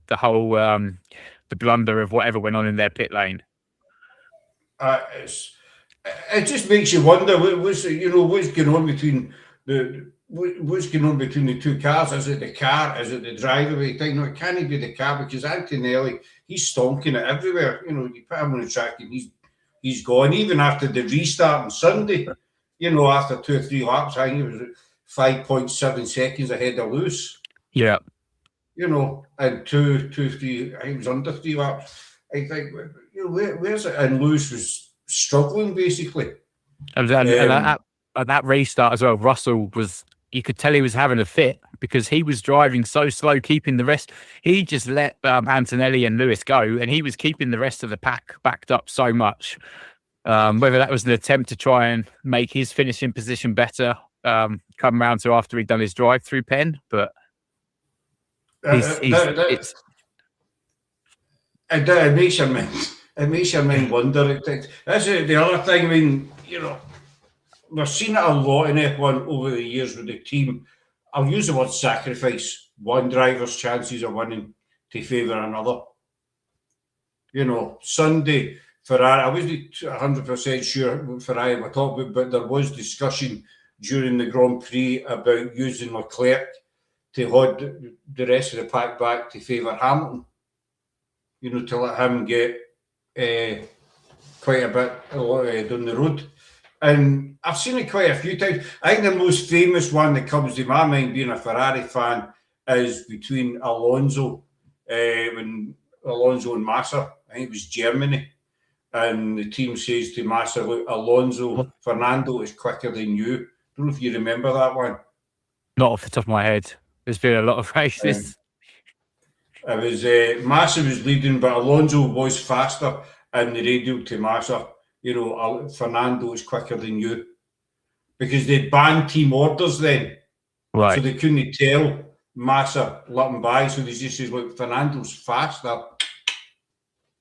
Speaker 2: the whole the blunder of whatever went on in their pit lane.
Speaker 1: It just makes you wonder what's going on between the two cars. Is it the car? Is it the driver? You think, no, it can't be the car because Antonelli, he's stonking it everywhere. You put him on the track and he's gone. Even after the restart on Sunday, after 2 or 3 laps, I think he was 5.7 seconds ahead of Lewis.
Speaker 2: Yeah.
Speaker 1: And 2, 3, I think it was under 3 laps. I think, where's it? And Lewis was struggling basically.
Speaker 2: And that restart as well, Russell you could tell he was having a fit because he was driving so slow, keeping the rest. He just let Antonelli and Lewis go, and he was keeping the rest of the pack backed up so much. Whether that was an attempt to try and make his finishing position better, come round to after he'd done his drive-through pen, but it
Speaker 1: makes your mind wonder. That's the other thing. I mean, we've seen it a lot in F1 over the years with the team. I'll use the word sacrifice one driver's chances of winning to favour another. Sunday, Ferrari, I wasn't 100% sure what Ferrari were talking about, but there was discussion during the Grand Prix about using Leclerc to hold the rest of the pack back to favour Hamilton. To let him get quite a bit down the road. And I've seen it quite a few times. I think the most famous one that comes to my mind, being a Ferrari fan, is between Alonso and Massa. I think it was Germany. And the team says to Massa, look, Alonso, Fernando is quicker than you. I don't know if you remember that one.
Speaker 2: Not off the top of my head. There's been a lot of races.
Speaker 1: It was Massa was leading, but Alonso was faster, and the radio to Massa, Fernando is quicker than you, because they banned team orders then,
Speaker 2: right?
Speaker 1: So they couldn't tell Massa let him by, so they just says, look, Fernando's faster,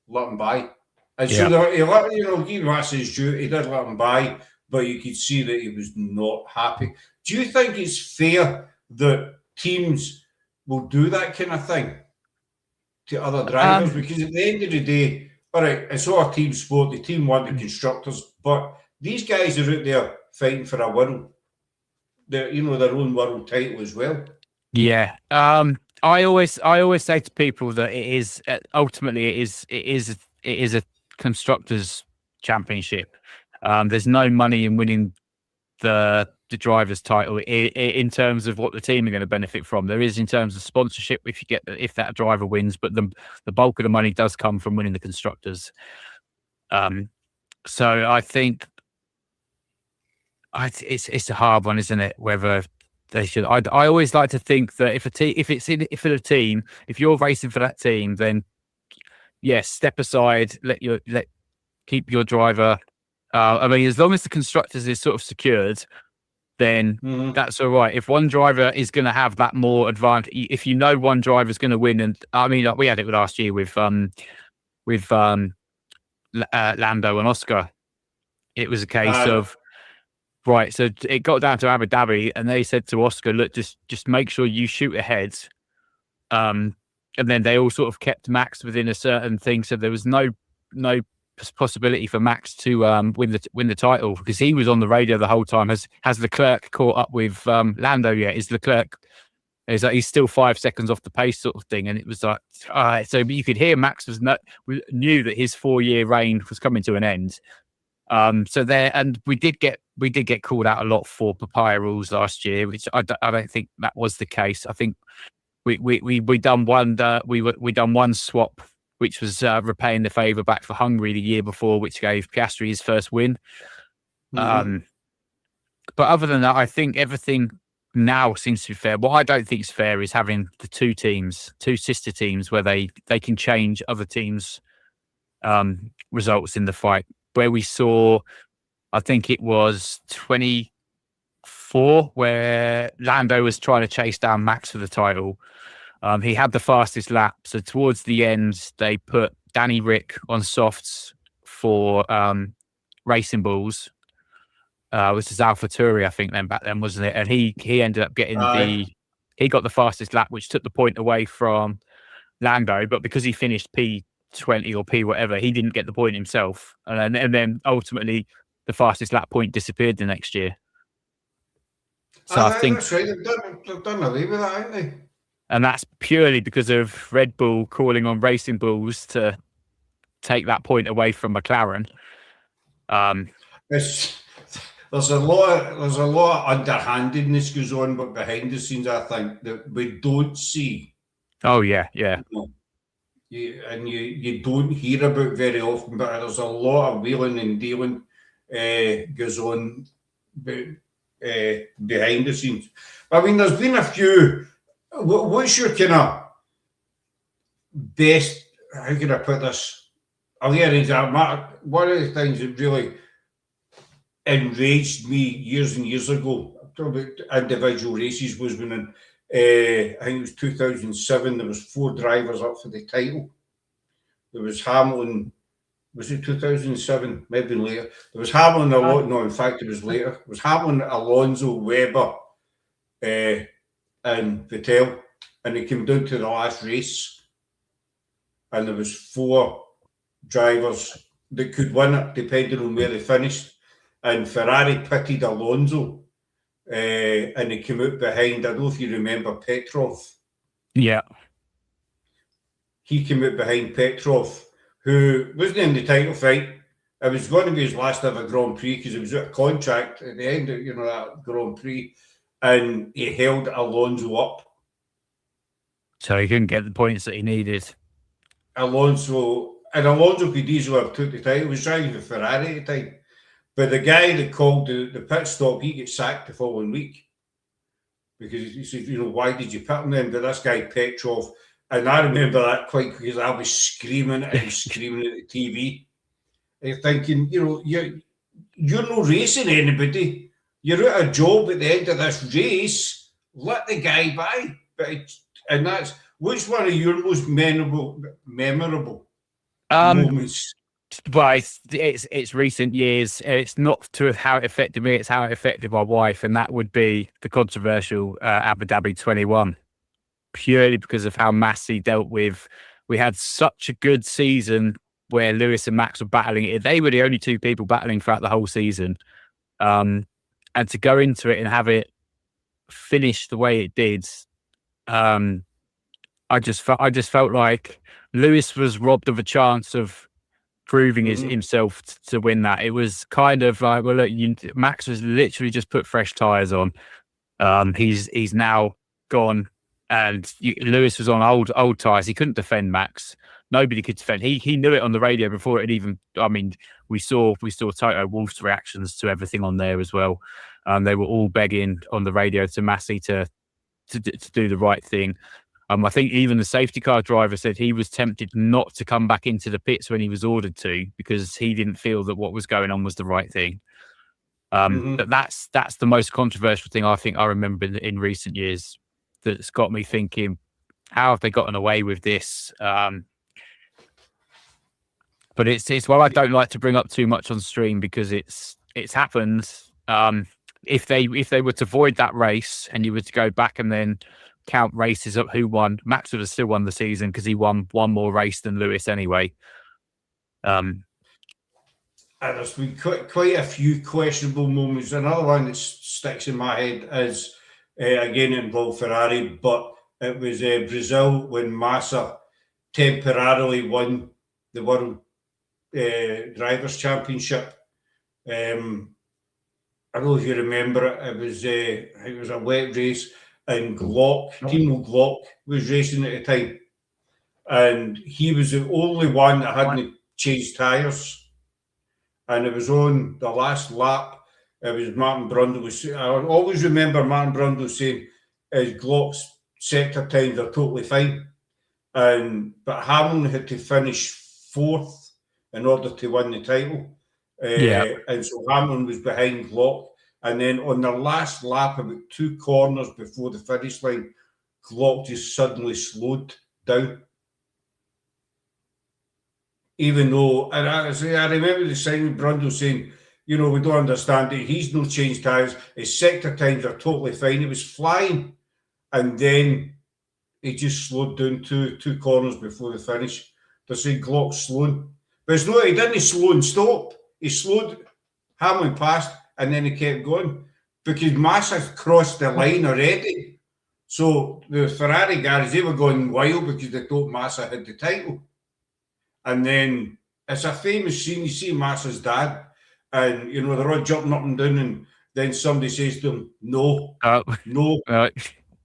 Speaker 1: let him by, and so he let give Massa his due. He did let him by, but you could see that he was not happy. Do you think it's fair that teams will do that kind of thing to other drivers? Because at the end of the day, all right, it's all a team sport. The team want the constructors, but these guys are out there fighting for a world, their own world title as well.
Speaker 2: Yeah. I always say to people that it is ultimately it is a constructors championship. There's no money in winning the the driver's title in terms of what the team are going to benefit from. There is in terms of sponsorship if that driver wins, but the bulk of the money does come from winning the constructors. So I think it's a hard one, isn't it? Whether they should. I always like to think that if you're racing for that team, then yes, step aside, keep your driver. I mean, as long as the constructors is sort of secured, then that's all right. If one driver is going to have that more advantage, if you know one driver is going to win, and I mean, we had it last year with Lando and Oscar. It was a case of right. So it got down to Abu Dhabi, and they said to Oscar, "Look, just make sure you shoot ahead." And then they all sort of kept Max within a certain thing, so there was no possibility for Max to win the title, because he was on the radio the whole time. Has Leclerc caught up with Lando yet? Is like he's still 5 seconds off the pace, sort of thing? And it was like, all right. So you could hear Max knew that his 4-year reign was coming to an end. So there, and we did get called out a lot for papaya rules last year, which I don't think that was the case. I think we done one swap, which was repaying the favour back for Hungary the year before, which gave Piastri his first win. But other than that, I think everything now seems to be fair. What I don't think is fair is having the two sister teams, where they can change other teams' results in the fight. Where we saw, I think it was 24, where Lando was trying to chase down Max for the title. He had the fastest lap. So towards the end, they put Danny Rick on softs for Racing Bulls, which is AlphaTauri, I think, back then, wasn't it? And he ended up getting he got the fastest lap, which took the point away from Lando. But because he finished P20 or P whatever, he didn't get the point himself. And then ultimately, the fastest lap point disappeared the next year. So I think
Speaker 1: that's right. They've done away with that, haven't they?
Speaker 2: And that's purely because of Red Bull calling on Racing Bulls to take that point away from McLaren.
Speaker 1: There's a lot of underhandedness goes on, but behind the scenes, I think, that we don't see.
Speaker 2: Oh yeah.
Speaker 1: You don't hear about very often, but there's a lot of wheeling and dealing goes on behind the scenes. I mean, there's been a few. What's your kind of best? How can I put this? I'll get into that. One of the things that really enraged me years and years ago, about individual races, was when I think it was 2007. There was 4 drivers up for the title. There was Hamilton. Was it 2007? Maybe later. There was Hamilton a lot. No, in fact, it was later. It was Hamilton, Alonso, Webber, and Vettel, and it came down to the last race, and there was 4 drivers that could win it depending on where they finished, and Ferrari pitted Alonso, and he came out behind, I don't know if you remember Petrov.
Speaker 2: Yeah.
Speaker 1: He came out behind Petrov, who wasn't in the title fight. It was going to be his last ever Grand Prix, because it was a contract at the end of that Grand Prix, and he held Alonso up.
Speaker 2: So he couldn't get the points that he needed.
Speaker 1: Alonso could easily have took the title. He was driving for Ferrari at the time. But the guy that called the pit stop, he gets sacked the following week. Because he said, why did you pit him then? But this guy, Petrov, and I remember that quite because I was screaming at the TV. And you're thinking, you're not racing anybody. You're at a job at the end of this race. Let the guy by. And that's, which one of your most memorable moments?
Speaker 2: Well, it's recent years. It's not to how it affected me. It's how it affected my wife, and that would be the controversial Abu Dhabi 21. Purely because of how Massey dealt with. We had such a good season where Lewis and Max were battling it. They were the only 2 people battling throughout the whole season. And to go into it and have it finish the way it did, I just felt like Lewis was robbed of a chance of proving himself to win that. It was kind of like, well, look, Max was literally just put fresh tyres on. He's now gone, and Lewis was on old tyres. He couldn't defend Max. Nobody could defend. He knew it on the radio before it even. I mean, we saw Toto Wolff's reactions to everything on there as well. They were all begging on the radio to Massey to do the right thing. I think even the safety car driver said he was tempted not to come back into the pits when he was ordered to, because he didn't feel that what was going on was the right thing. But that's the most controversial thing I think I remember in recent years that's got me thinking, how have they gotten away with this? But it's what I don't like to bring up too much on stream, because it's happened. If they were to void that race and you were to go back and then count races up who won, Max would have still won the season because he won one more race than Lewis anyway.
Speaker 1: And there's been quite a few questionable moments. Another one that sticks in my head is, again, involved Ferrari, but it was Brazil when Massa temporarily won the World Drivers' Championship. I don't know if you remember it. It was a wet race, and Timo Glock was racing at the time, and he was the only one that hadn't changed tyres. And it was on the last lap. It was Martin Brundle. I always remember Martin Brundle saying, Glock's sector times are totally fine. But Hamilton had to finish fourth in order to win the title. And so Hamilton was behind Glock. And then on the last lap, about 2 corners before the finish line, Glock just suddenly slowed down. Even though, and I remember the Simon Brundle saying, we don't understand it. He's no changed tyres. His sector times are totally fine. He was flying. And then he just slowed down two corners before the finish. They're saying Glock slowing. But he didn't slow and stop. He slowed, Hamilton passed, and then he kept going. Because Massa crossed the line already. So the Ferrari guys, they were going wild because they thought Massa had the title. And then it's a famous scene. You see Massa's dad, and they're all jumping up and down, and then somebody says to him, "No, no."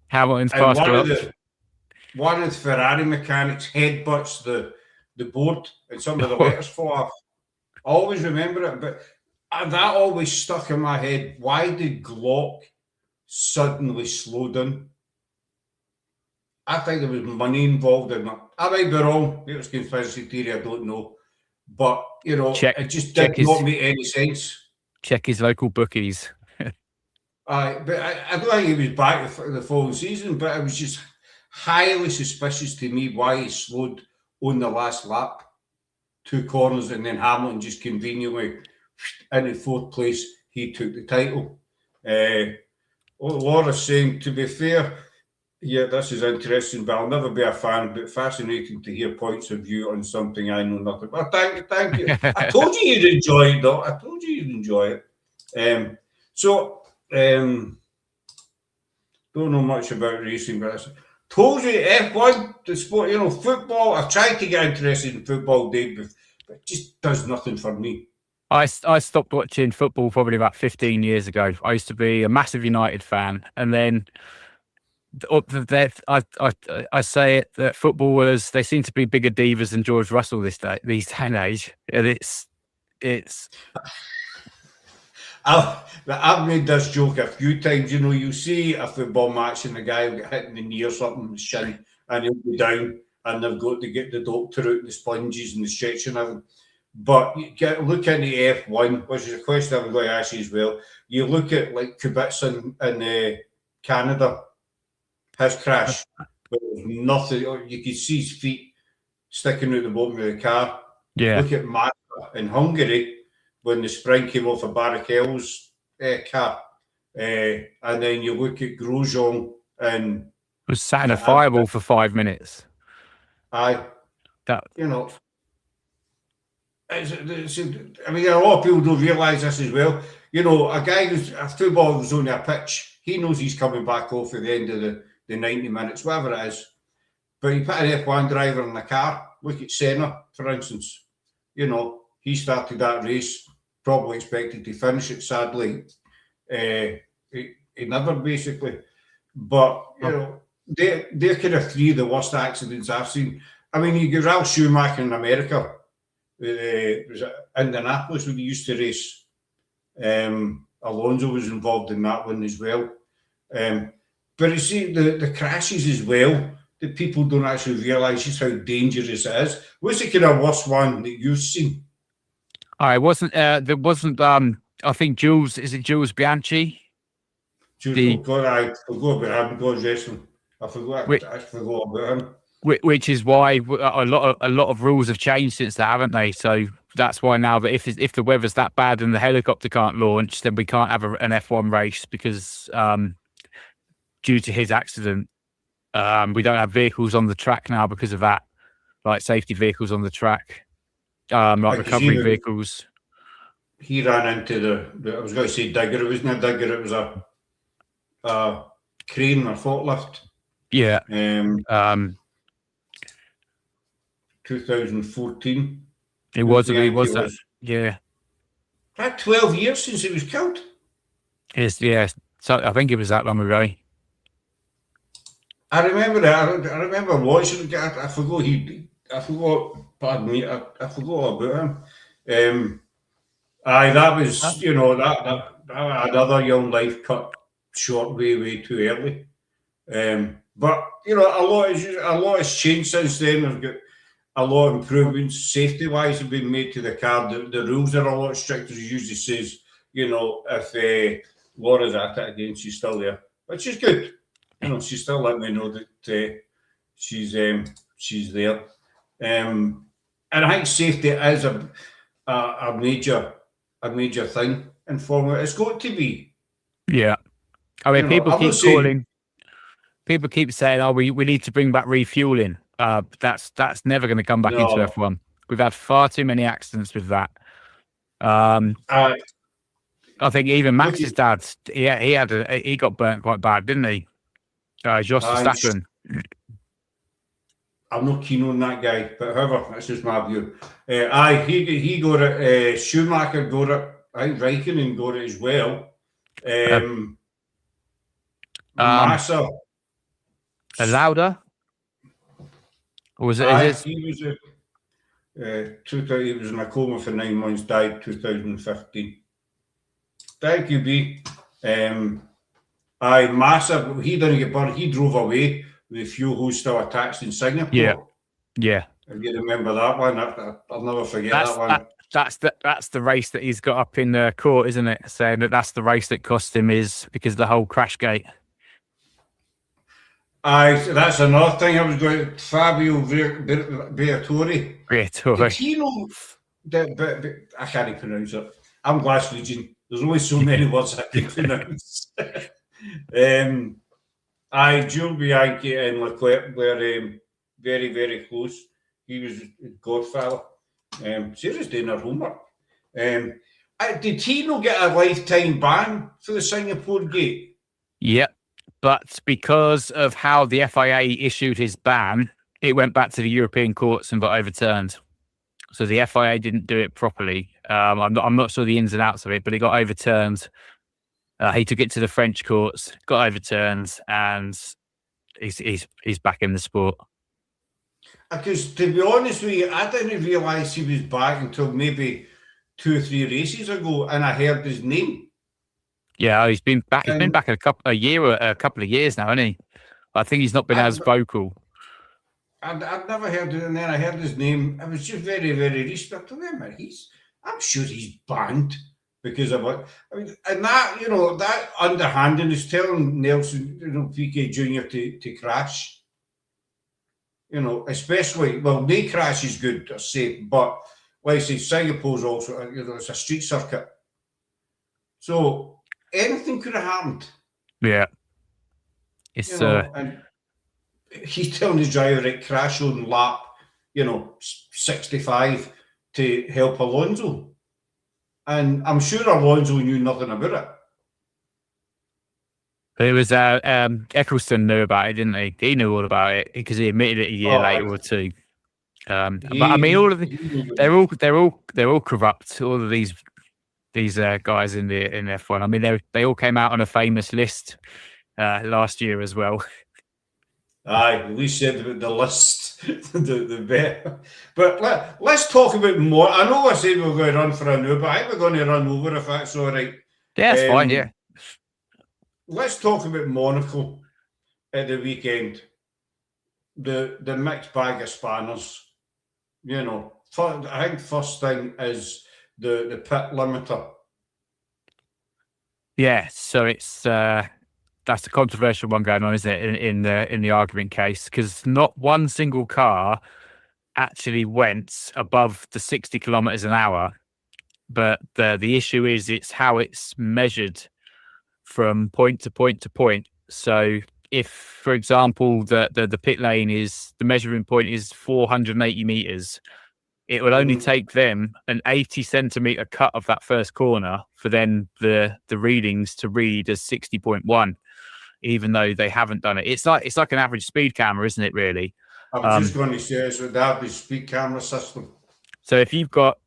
Speaker 2: Hamilton's passed.
Speaker 1: One of the Ferrari mechanics headbutts the board, and some of the letters fall off. I always remember it, but that always stuck in my head. Why did Glock suddenly slow down? I think there was money involved in that. I might be wrong. It was conspiracy theory. I don't know. But, it just did not make any sense.
Speaker 2: Check his local bookies.
Speaker 1: But I don't think he was back the following season, but it was just highly suspicious to me why he slowed on the last lap, 2 corners, and then Hamilton just conveniently into 4th place. He took the title. Laura's saying, to be fair, yeah, this is interesting, but I'll never be a fan, but fascinating to hear points of view on something I know nothing about. Thank you. I told you you'd enjoy it, though. I told you you'd enjoy it. Don't know much about racing, but I told you F1, the sport, football. I've tried to get interested in football, Dave, but it just does nothing for me.
Speaker 2: I stopped watching football probably about 15 years ago. I used to be a massive United fan, and then I say it that footballers, they seem to be bigger divas than George Russell these day and age, and it's.
Speaker 1: I've made this joke a few times. You see a football match and the guy will get hit in the knee or something, shin, and he'll be down, and they've got to get the doctor out, the sponges and the stretcher and everything. But look into F1, which is a question I'm going to ask you as well. You look at like Kubica in Canada. His crash, but there's nothing. You could see his feet sticking out the bottom of the car.
Speaker 2: Yeah.
Speaker 1: Look at Massa in Hungary when the spring came off of Barrichello's car, and then you look at Grosjean and
Speaker 2: was sat in a fireball for 5 minutes.
Speaker 1: I mean, a lot of people don't realise this as well. A guy a footballer who's on a pitch, he knows he's coming back off at the end of the 90 minutes, whatever it is. But you put an F1 driver in the car, look at Senna, for instance. You know, he started that race, probably expected to finish it. Sadly, he never basically. But you know, they're kind of three of the worst accidents I've seen. I mean, you get Ralph Schumacher in America. Was it Indianapolis when he used to race? Alonso was involved in that one as well. But you see, the crashes as well, that people don't actually realise just how dangerous it is. What's the kind of worst one that you've seen?
Speaker 2: I wasn't. There wasn't. I think Jules. Is it Jules Bianchi?
Speaker 1: God, I forgot about him. God rest him. I forgot about him.
Speaker 2: Which is why a lot of rules have changed since that, haven't they? So that's why now that if the weather's that bad and the helicopter can't launch, then we can't have an F1 race because due to his accident, we don't have vehicles on the track now because of that, like safety vehicles on the track, like recovery vehicles.
Speaker 1: He ran into the I was going to say digger. It wasn't a digger. It was a crane or forklift.
Speaker 2: Yeah.
Speaker 1: 2014.
Speaker 2: It was that. Yeah.
Speaker 1: That 12 years since he was killed.
Speaker 2: Yes, yeah. So I think it was that long ago.
Speaker 1: I remember that. I remember watching it. I forgot pardon me, I forgot about him. That was, that another young life cut short way too early. But a lot has changed since then. I've got a lot of improvements, safety-wise, have been made to the car. The rules are a lot stricter. It usually says, if Laura's at it again, she's still there, which is good. She's still letting me know that she's there. And I think safety is a major thing in Formula. It's got to be.
Speaker 2: Yeah, I mean, people keep saying, "Oh, we need to bring back refueling." That's never going to come back into F1. We've had far too many accidents with that. I think even Max's dad, he got burnt quite bad, didn't he? Jos Verstappen.
Speaker 1: I'm not keen on that guy, but however, that's just my view. He got it. Schumacher got it. I think Raikkonen got it as well. Massa.
Speaker 2: Lauda? Or was it?
Speaker 1: He was in a coma for 9 months. Died 2015. Thank you, B. Massa. He didn't get burned. He drove away with the fuel hose still attached in Singapore.
Speaker 2: Yeah.
Speaker 1: If you remember that one, I'll never forget that one.
Speaker 2: That's the race that he's got up in the court, isn't it? Saying that's the race that cost him is because of the whole crash gate.
Speaker 1: That's another thing I was going to. Fabio Briatore. Did he know that? I can't pronounce it. I'm Glaswegian. There's only so many words I can pronounce. Jules Bianchi and Leclerc were very, very close. He was godfather. Sarah's doing her homework. Did he not get a lifetime ban for the Singapore gate?
Speaker 2: Yep. But because of how the FIA issued his ban, it went back to the European courts and got overturned. So the FIA didn't do it properly. I'm not sure the ins and outs of it, but it got overturned. He took it to the French courts, got overturned, and he's back in the sport.
Speaker 1: Because to be honest with you, I didn't realise he was back until maybe 2 or 3 races ago, and I heard his name.
Speaker 2: Yeah, he's been back. He's been back a couple of years now, hasn't he? I think he's not been as vocal.
Speaker 1: I'd never heard it, and then I heard his name. I was just very, very recent. I'm sure he's banned because of it. I mean, and that that underhandedness, telling Nelson, Piquet Jr. to crash. Especially no crash is good or safe, but like I say, Singapore's also it's a street circuit, so anything could have happened.
Speaker 2: Yeah, it's
Speaker 1: and he's telling his driver to crash on lap 65 to help Alonso, and I'm sure Alonso knew nothing about it.
Speaker 2: But it was Eccleston knew about it, didn't he? He knew all about it because he admitted it a year later or two. But I mean, all of they're all corrupt. All of these guys in F1. I mean, they all came out on a famous list last year as well.
Speaker 1: Aye, we said about the list, the bet. But let's talk about more. I know I said we're going to run for an hour, but I think we're going to run over if that's all right.
Speaker 2: Yeah, it's fine. Yeah.
Speaker 1: Let's talk about Monaco at the weekend. The mixed bag of spanners. You know, I think first thing is the pit limiter.
Speaker 2: Yeah, so it's that's the controversial one going on, isn't it? In the argument case, because not one single car actually went above the 60 kilometers an hour, but the issue is it's how it's measured from point to point to point. So if, for example, the pit lane is the measuring point is 480 meters, it will only take them an 80 centimeter cut of that first corner for then the readings to read as 60.1, even though they haven't done it. It's like an average speed camera, isn't it? Really.
Speaker 1: I was just going to say it's with the average speed camera system. So
Speaker 2: if you've got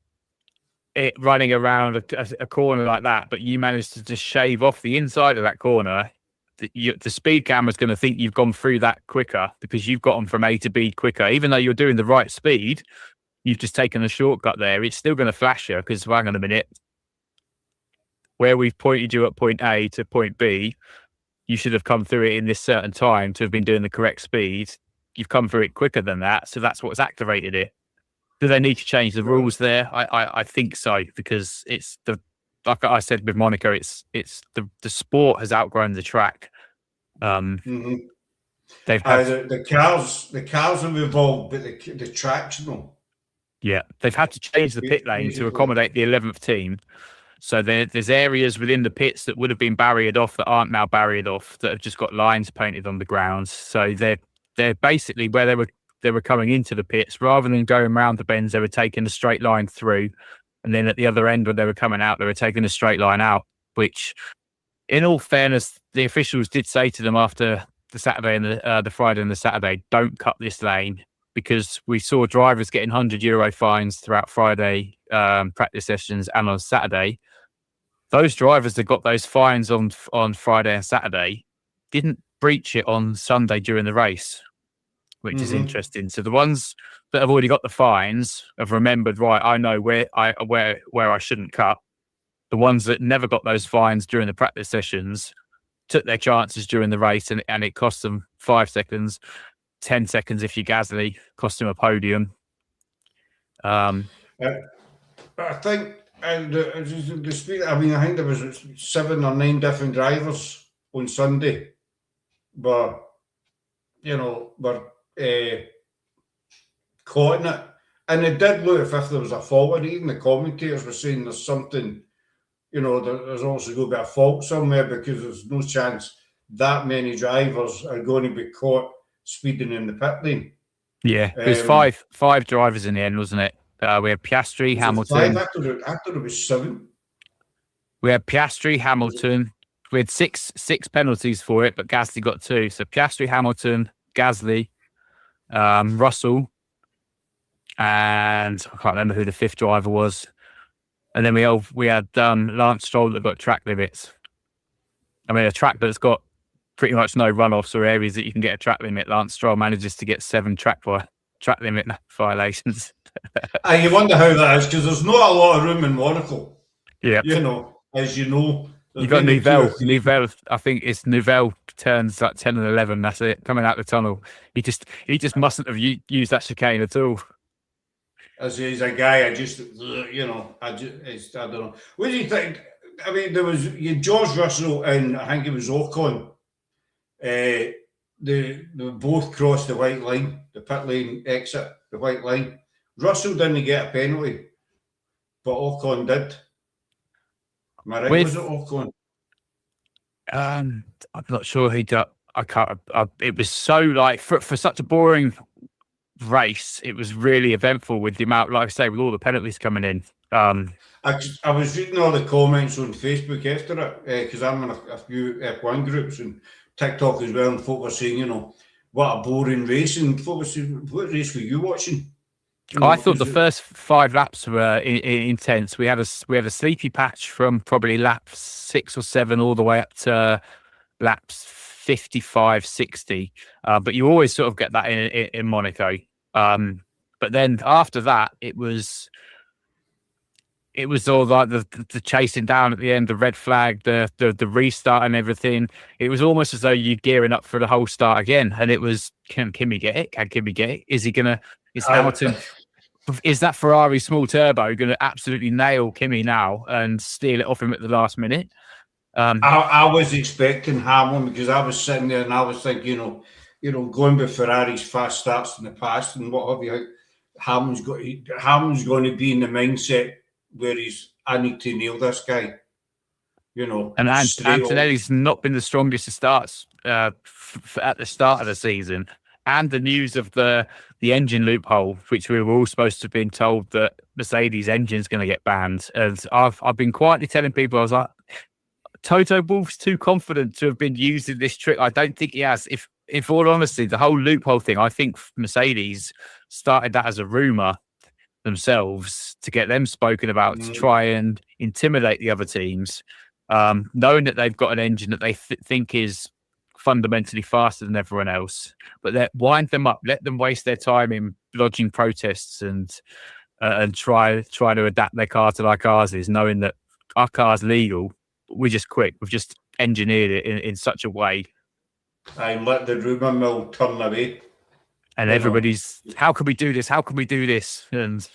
Speaker 2: it running around a corner like that, but you manage to just shave off the inside of that corner, the speed camera is going to think you've gone through that quicker because you've gotten from A to B quicker, even though you're doing the right speed. You've just taken a shortcut there. It's still going to flash you because, hang on a minute, where we've pointed you at point A to point B, you should have come through it in this certain time to have been doing the correct speed. You've come through it quicker than that, so that's what's activated it. Do they need to change the rules there? I think so, because it's like I said with Monaco, it's the sport has outgrown the track. They've had
Speaker 1: the cars have evolved, but the track's not.
Speaker 2: Yeah, they've had to change the pit lane to accommodate the 11th team. So there's areas within the pits that would have been barriered off that aren't now barriered off, that have just got lines painted on the ground. So they're basically where they were coming into the pits, rather than going around the bends, they were taking a straight line through. And then at the other end, when they were coming out, they were taking a straight line out, which, in all fairness, the officials did say to them after the Saturday and the Friday and the Saturday, don't cut this lane, because we saw drivers getting €100 fines throughout Friday practice sessions and on Saturday. Those drivers that got those fines on Friday and Saturday didn't breach it on Sunday during the race, which is interesting. So the ones that have already got the fines have remembered, right, I know where I shouldn't cut. The ones that never got those fines during the practice sessions took their chances during the race, and it cost them 5 seconds. 10 seconds if you Gasly, cost him a podium.
Speaker 1: I think, the speed, I mean, I think there was 7 or 9 different drivers on Sunday, but, you know, were caught in it. And it did look as if there was a fault, and even the commentators were saying there's something, you know, there's also going to be a fault somewhere, because there's no chance that many drivers are going to be caught speeding in the pit lane.
Speaker 2: Yeah, there's five drivers in the end, wasn't it? We had Piastri, Hamilton.
Speaker 1: 5? I thought it was 7.
Speaker 2: We had Piastri, Hamilton. We had six penalties for it, but Gasly got 2. So Piastri, Hamilton, Gasly, Russell, and I can't remember who the 5th driver was. And then we had Lance Stroll that got track limits. I mean, a track that's got pretty much no runoffs or areas that you can get a track limit. Lance Stroll manages to get 7 track limit violations.
Speaker 1: You wonder how that is, because there's not a lot of room in Monaco.
Speaker 2: Yeah,
Speaker 1: you know, as you know,
Speaker 2: you've got Nouvelle. I think it's Nouvelle turns like 10 and 11. That's it. Coming out the tunnel, he just mustn't have used that chicane at all.
Speaker 1: As he's a guy, I don't know. What do you think? I mean, there was George Russell and I think it was Ocon. They both crossed the white line, the pit lane exit, the white line. Russell didn't get a penalty, but Ocon did. Am I right? Was it Ocon?
Speaker 2: I'm not sure he did. I can't. It was so like for such a boring race, it was really eventful with the amount, like I say, with all the penalties coming in.
Speaker 1: I was reading all the comments on Facebook after it, because I'm in a few F1 groups and TikTok as well, and folk were saying, you know, what a boring race. And folk were saying, what race were you watching?
Speaker 2: I thought the first 5 laps were intense. We had a sleepy patch from probably lap 6 or 7 all the way up to laps 55, 60. But you always sort of get that in Monaco. But then after that, it was all like the chasing down at the end, the red flag, the restart and everything. It was almost as though you're gearing up for the whole start again. And it was, can Kimi get it? Can Kimi get it? Is Hamilton, is that Ferrari small turbo going to absolutely nail Kimi now and steal it off him at the last minute?
Speaker 1: I was expecting Hamilton, because I was sitting there and I was thinking, going with Ferrari's fast starts in the past and what have you, Hamilton's going to be in the mindset where I need to nail this guy,
Speaker 2: And Antonelli's not been the strongest of starts at the start of the season. And the news of the engine loophole, which we were all supposed to have been told that Mercedes engine's going to get banned. And I've been quietly telling people, I was like, Toto Wolff's too confident to have been using this trick. I don't think he has. If all honesty, the whole loophole thing, I think Mercedes started that as a rumor themselves to get them spoken about, to try and intimidate the other teams, knowing that they've got an engine that they think is fundamentally faster than everyone else, but wind them up, let them waste their time in lodging protests and try to adapt their car to like ours is, knowing that our car's legal. We're just quick. We've just engineered it in such a way.
Speaker 1: I let the rumour mill turn away.
Speaker 2: And everybody's, how can we do this? How can we do this? And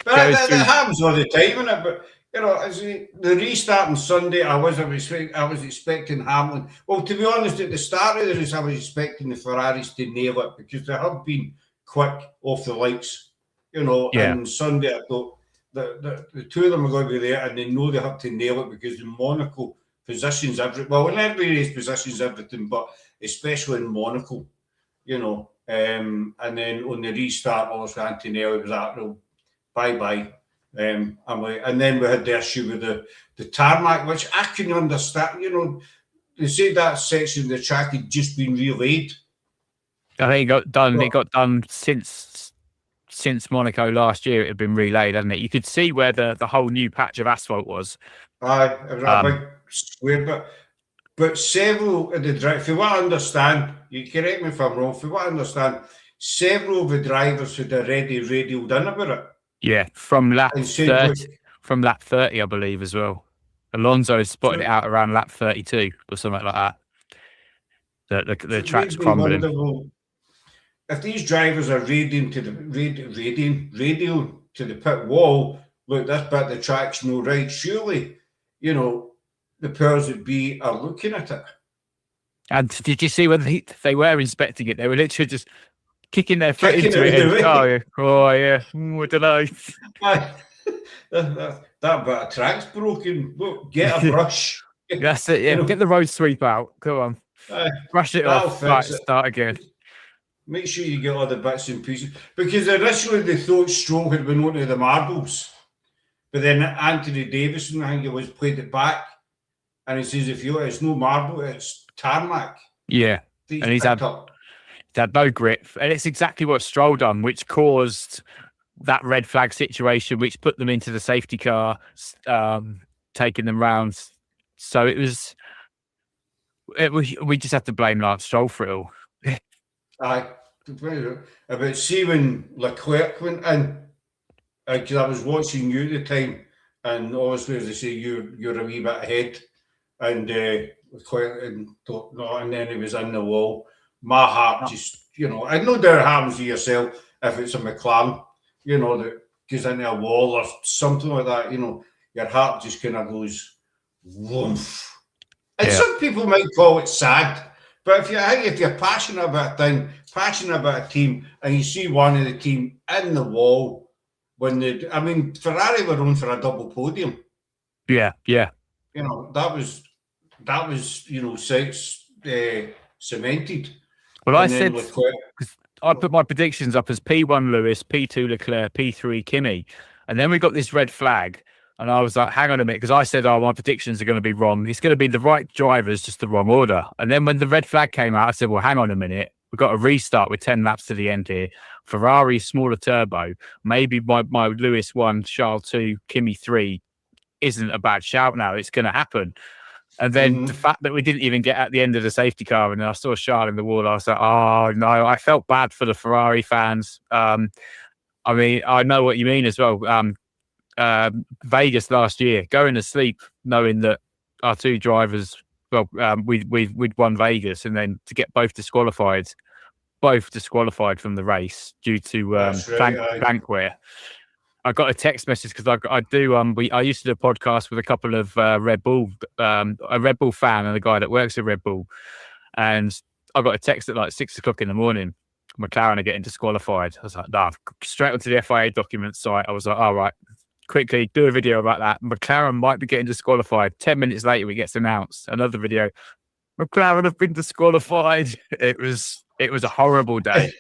Speaker 1: that happens all the time, innit? But as the restart on Sunday, I was expecting Hamilton. Well, to be honest, at the start of the race, I was expecting the Ferraris to nail it, because they have been quick off the lights. And Sunday I thought the two of them are going to be there, and they know they have to nail it, because in Monaco positions everything. Well, in every race positions everything, but especially in Monaco. And then on the restart, obviously Antonelli was like, "No, bye." And then we had the issue with the tarmac, which I can understand. They say that section of the track had just been relayed.
Speaker 2: I think it got done. It got done since Monaco last year. It had been relayed, hadn't it? You could see where the whole new patch of asphalt was.
Speaker 1: Aye, it was a big square, but several of the drivers, if you want to understand, you correct me if I'm wrong, if you want to understand, several of the drivers had already radioed in about it.
Speaker 2: Yeah, from lap 30, I believe, as well. Alonso spotted it out around lap 32 or something like that. The track's crumbling.
Speaker 1: If these drivers are radioing to the pit wall, look, this bit of the track's no right, surely, the powers that be are looking at it.
Speaker 2: And did you see when they were inspecting it? They were literally just kicking their foot into it. I don't know.
Speaker 1: That bit of track's broken. Look, get a brush.
Speaker 2: That's it. Yeah, get the road sweep out. Come on, brush it off. Right, start again.
Speaker 1: Make sure you get all the bits and pieces, because initially they thought Stroll had been onto the marbles, but then Anthony Davidson, I think he was, played it back, and he says, it's no marble, it's tarmac.
Speaker 2: Yeah, and he's had no grip, and it's exactly what Stroll done, which caused that red flag situation, which put them into the safety car, taking them round. So we just have to blame Lance Stroll for it all.
Speaker 1: Aye, about see when Leclerc went in, because I was watching you at the time, and obviously, as I say, you're a wee bit ahead, and Leclerc thought no, and then he was in the wall. My heart just, I know that happens to yourself if it's a McLaren, that goes into a wall or something like that. Your heart just kind of goes woof. And some people might call it sad. But if you're passionate about a thing, passionate about a team, and you see one of the team in the wall, Ferrari were on for a double podium.
Speaker 2: Yeah.
Speaker 1: That was cemented.
Speaker 2: Well, I said, I put my predictions up as P1 Lewis, P2 Leclerc, P3 Kimi, and then we got this red flag. And I was like, hang on a minute, because I said, my predictions are going to be wrong. It's going to be the right drivers, just the wrong order. And then when the red flag came out, I said, well, hang on a minute. We've got a restart with 10 laps to the end here. Ferrari, smaller turbo. Maybe my Lewis 1, Charles 2, Kimi 3 isn't a bad shout now. It's going to happen. And then the fact that we didn't even get at the end of the safety car and I saw Charles in the wall, I was like, oh, no, I felt bad for the Ferrari fans. I mean, I know what you mean as well. Vegas last year, going to sleep knowing that our two drivers, we'd won Vegas, and then to get both disqualified from the race due to bank wear. I got a text message because I used to do a podcast with a couple of Red Bull, a Red Bull fan and a guy that works at Red Bull, and I got a text at like 6 o'clock in the morning. McLaren are getting disqualified. I was like, nah, straight onto the FIA document site. I was like, all right, quickly do a video about that. McLaren might be getting disqualified. 10 minutes later, it gets announced. Another video. McLaren have been disqualified. It was a horrible day.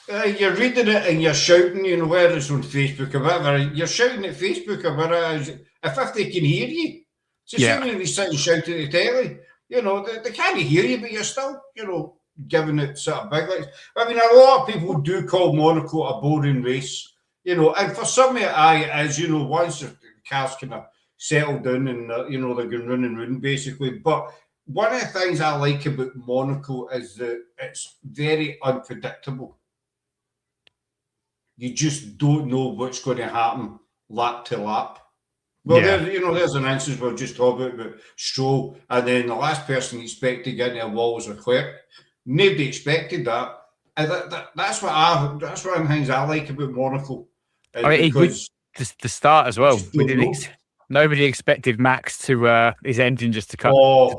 Speaker 1: You're reading it and you're shouting, you know, whether it's on Facebook or whatever, you're shouting at Facebook or whatever, if they can hear you. It's the same when we sit and shout at the telly. You know, they can't hear you, but you're still, you know, giving it sort of big lights. I mean, a lot of people do call Monaco a boring race, you know, and for some of it, as you know, once the cars kind of settle down and, you know, they're going round, basically. But one of the things I like about Monaco is that it's very unpredictable. You just don't know what's going to happen lap to lap. Well, there's an instance we'll just talk about Stroll, and then the last person you expect to get into a wall was Leclerc. Nobody expected that. And that's one of the things I like about Monaco.
Speaker 2: Because the start as well. Nobody expected Max to his engine just to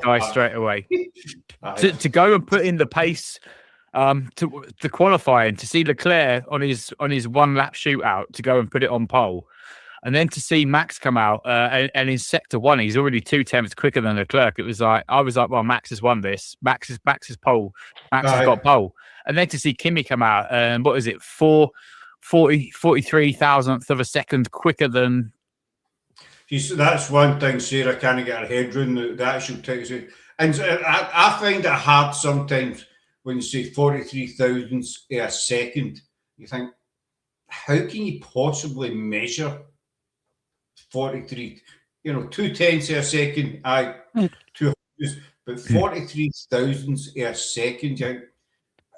Speaker 2: die straight away. to go and put in the pace. To qualifying, to see Leclerc on his one lap shootout to go and put it on pole, and then to see Max come out and in sector 1 he's already 2 tenths quicker than Leclerc. It was like I was like, well, Max has won this. Max is pole. Max has got pole, and then to see Kimi come out and what is it, 43 thousandths of a second quicker than.
Speaker 1: That's one thing Sarah can't get her head around, the actual technique, and I find it hard sometimes. When you say 43 thousandths a second, you think, how can you possibly measure 43? You know, 2 tenths a second, 2 but 43 thousandths a second.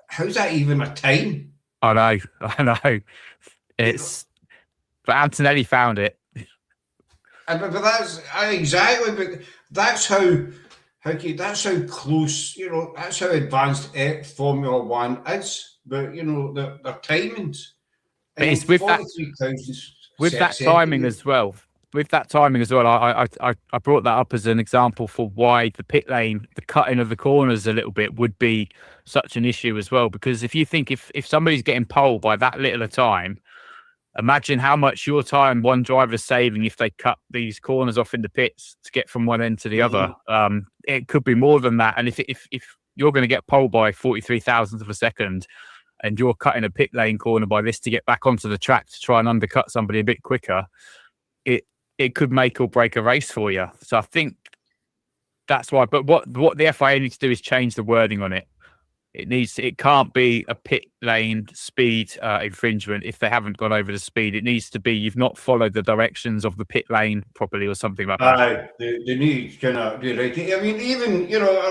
Speaker 1: How's that even a time?
Speaker 2: I know. But Antonelli found it.
Speaker 1: But that's exactly. But that's how. That's how close, you know, that's how advanced Formula One is. But, you know, their timings.
Speaker 2: But it's with that timing as well. With that timing as well, I brought that up as an example for why the pit lane, the cutting of the corners a little bit would be such an issue as well. Because if you think if somebody's getting pole by that little a time, imagine how much your time one driver's saving if they cut these corners off in the pits to get from one end to the other. It could be more than that. And if you're going to get pole by 43 thousandths of a second and you're cutting a pit lane corner by this to get back onto the track to try and undercut somebody a bit quicker, it could make or break a race for you. So I think that's why. But what the FIA needs to do is change the wording on it. It can't be a pit lane speed infringement if they haven't gone over the speed. It needs to be you've not followed the directions of the pit lane properly or something like that.
Speaker 1: They need kind of rewrite it. I mean, even, you know,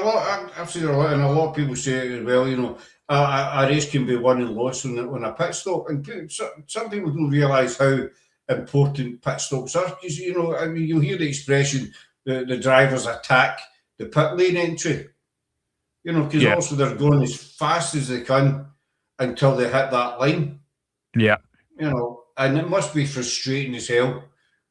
Speaker 1: I've seen a lot, and a lot of people say it as well, you know, a race can be won and lost on a pit stop. And some people don't realise how important pit stops are. Because, you know, I mean, you'll hear the expression, the drivers attack the pit lane entry. You know, because also they're going as fast as they can until they hit that line. Yeah. You know, and it must be frustrating as hell,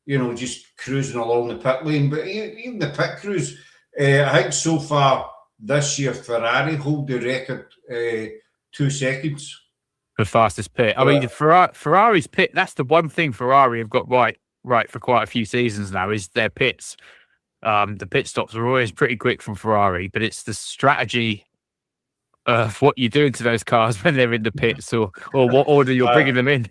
Speaker 1: you know, just cruising along the pit lane. But even the pit crews, I think so far this year, Ferrari hold the record 2 seconds.
Speaker 2: The fastest pit. I mean, Ferrari's pit, that's the one thing Ferrari have got right for quite a few seasons now, is their pits. The pit stops are always pretty quick from Ferrari, but it's the strategy of what you're doing to those cars when they're in the pits or what order you're bringing them in.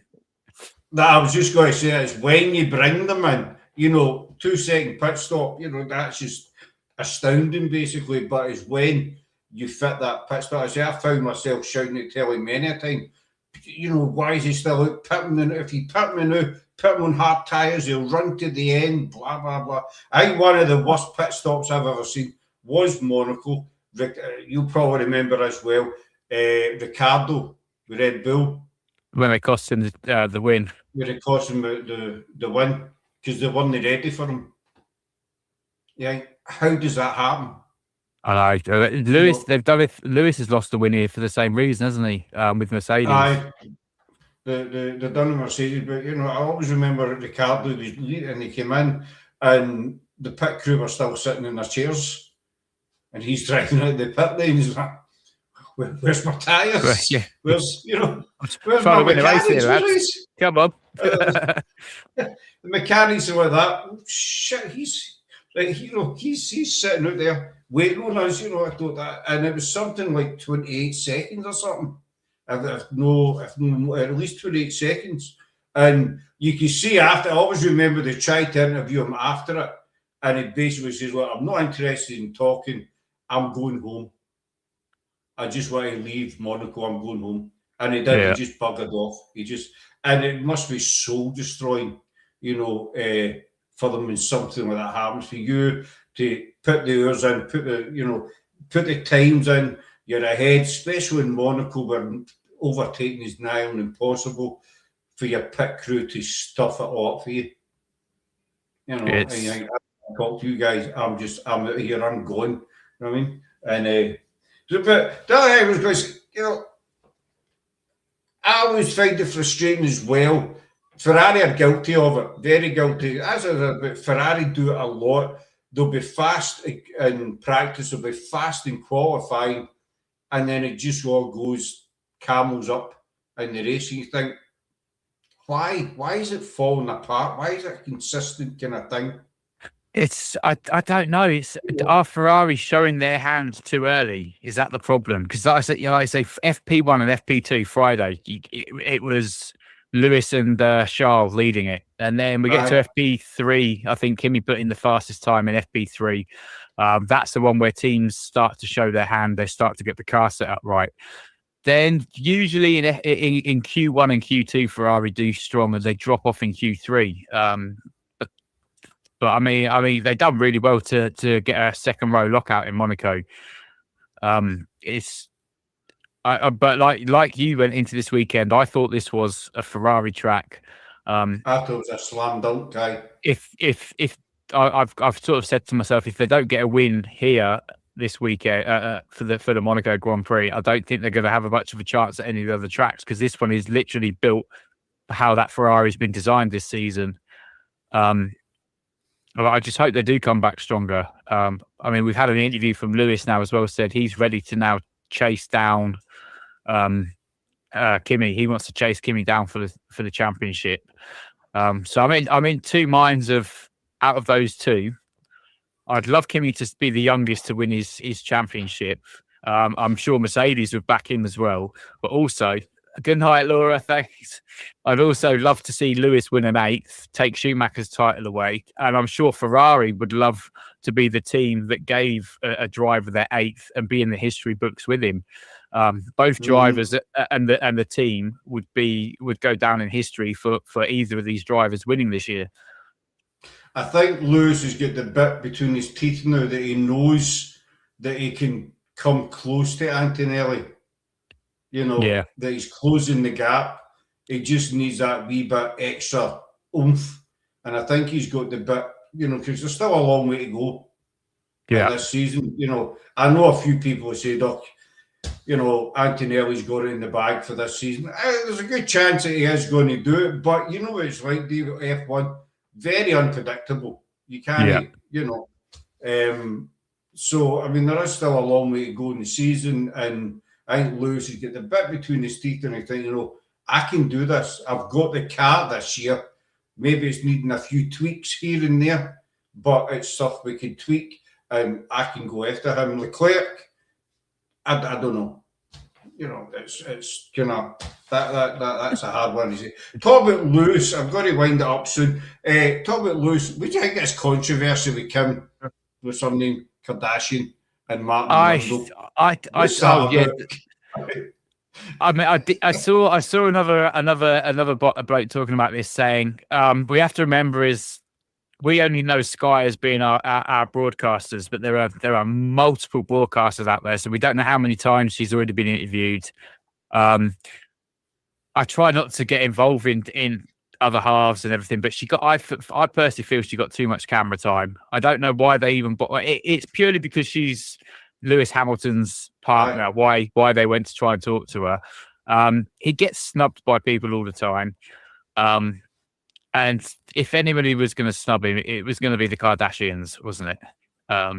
Speaker 1: I was just going to say, it's when you bring them in, you know, 2 second pit stop, you know, that's just astounding basically, but it's when you fit that pit stop. I found myself shouting at telly many a time, why is he still out? Pit him, and if you pit me now, put him on hard tyres, he'll run to the end, blah, blah, blah. I think one of the worst pit stops I've ever seen was Monaco. You'll probably remember as well, Ricciardo, with Red Bull.
Speaker 2: When they cost him the win.
Speaker 1: When it cost him the win, because they weren't ready for him. Yeah, how does that happen?
Speaker 2: I know. Lewis, they've done it. Lewis has lost the win here for the same reason, hasn't he? With Mercedes.
Speaker 1: They done a Mercedes, but I always remember Ricciardo was lead, and he came in, and the pit crew were still sitting in their chairs, and he's driving out the pit lane. He's like, "Where's my tyres?
Speaker 2: Yeah.
Speaker 1: Where's my mechanics?
Speaker 2: Come on."
Speaker 1: The mechanics are like that. Oh, shit, he's sitting out there waiting on us. I thought that, and it was something like 28 seconds or something. If no, at least 28 seconds. And you can see after, I always remember they tried to interview him after it, and he basically says, "Look, I'm not interested in talking. I'm going home. I just want to leave Monaco. I'm going home." And he did. Yeah. He just buggered off. And it must be soul destroying, for them when something like that happens. For you to put the hours in, put the times in, you're ahead, especially in Monaco, where overtaking is nigh on impossible, for your pit crew to stuff it all up for you. I talk to you guys, I'm out of here, I'm going. You know what I mean? And but the other thing was going, I always find it frustrating as well. Ferrari are guilty of it, very guilty. But Ferrari do it a lot. They'll be fast in practice, they'll be fast in qualifying, and then it just all goes camels up in the racing. You think, why is it falling apart? Why is it a consistent kind of thing?
Speaker 2: I don't know. Are Ferrari showing their hand too early? Is that the problem? Because like I say, FP1 and FP2 Friday, it was Lewis and Charles leading it, and then we get to FP3. I think Kimi put in the fastest time in FP3. That's the one where teams start to show their hand. They start to get the car set up right. Then usually in Q1 and Q2, Ferrari do strong as they drop off in Q3. But I mean, they've done really well to get a second row lockout in Monaco. But like you went into this weekend, I thought this was a Ferrari track.
Speaker 1: I thought it was a slam dunk guy.
Speaker 2: If I've sort of said to myself, if they don't get a win here this weekend for the Monaco Grand Prix, I don't think they're going to have much of a chance at any of the other tracks, because this one is literally built for how that Ferrari's been designed this season. I just hope they do come back stronger. I mean, we've had an interview from Lewis now as well, said he's ready to now chase down Kimi. He wants to chase Kimi down for the championship. So I'm in two minds of, out of those two, I'd love Kimi to be the youngest to win his championship. I'm sure Mercedes would back him as well, but also, good night, Laura. Thanks. I'd also love to see Lewis win an 8th, take Schumacher's title away. And I'm sure Ferrari would love to be the team that gave a driver their 8th and be in the history books with him. Both drivers and the team would go down in history for either of these drivers winning this year.
Speaker 1: I think Lewis has got the bit between his teeth now that he knows that he can come close to Antonelli. That he's closing the gap. He just needs that wee bit extra oomph. And I think he's got the bit, because there's still a long way to go this season. I know a few people say, Doc, Antonelli's got it in the bag for this season. There's a good chance that he is going to do it. But what it's like, David, F1, very unpredictable. You can't, so, I mean, there is still a long way to go in the season. And I think Lewis has got the bit between his teeth, and I think, I can do this. I've got the car this year. Maybe it's needing a few tweaks here and there, but it's stuff we can tweak, and I can go after him. Leclerc, I don't know. It's kind of that's a hard one to say. Talk about Lewis. I'm going to wind it up soon. Talk about Lewis. Would you think it's controversy with Kim, with some name Kardashian, and Martin
Speaker 2: I,
Speaker 1: Brundle.
Speaker 2: I,
Speaker 1: What's that
Speaker 2: oh yeah.
Speaker 1: about?
Speaker 2: I mean, I saw another bloke talking about this, saying we have to remember is we only know Sky as being our broadcasters, but there are multiple broadcasters out there, so we don't know how many times she's already been interviewed. I try not to get involved in other halves and everything, but I personally feel she got too much camera time. I don't know why they even, but it's purely because she's Lewis Hamilton's partner. Why they went to try and talk to her. He gets snubbed by people all the time. And if anybody was going to snub him, it was going to be the Kardashians, wasn't it?
Speaker 1: A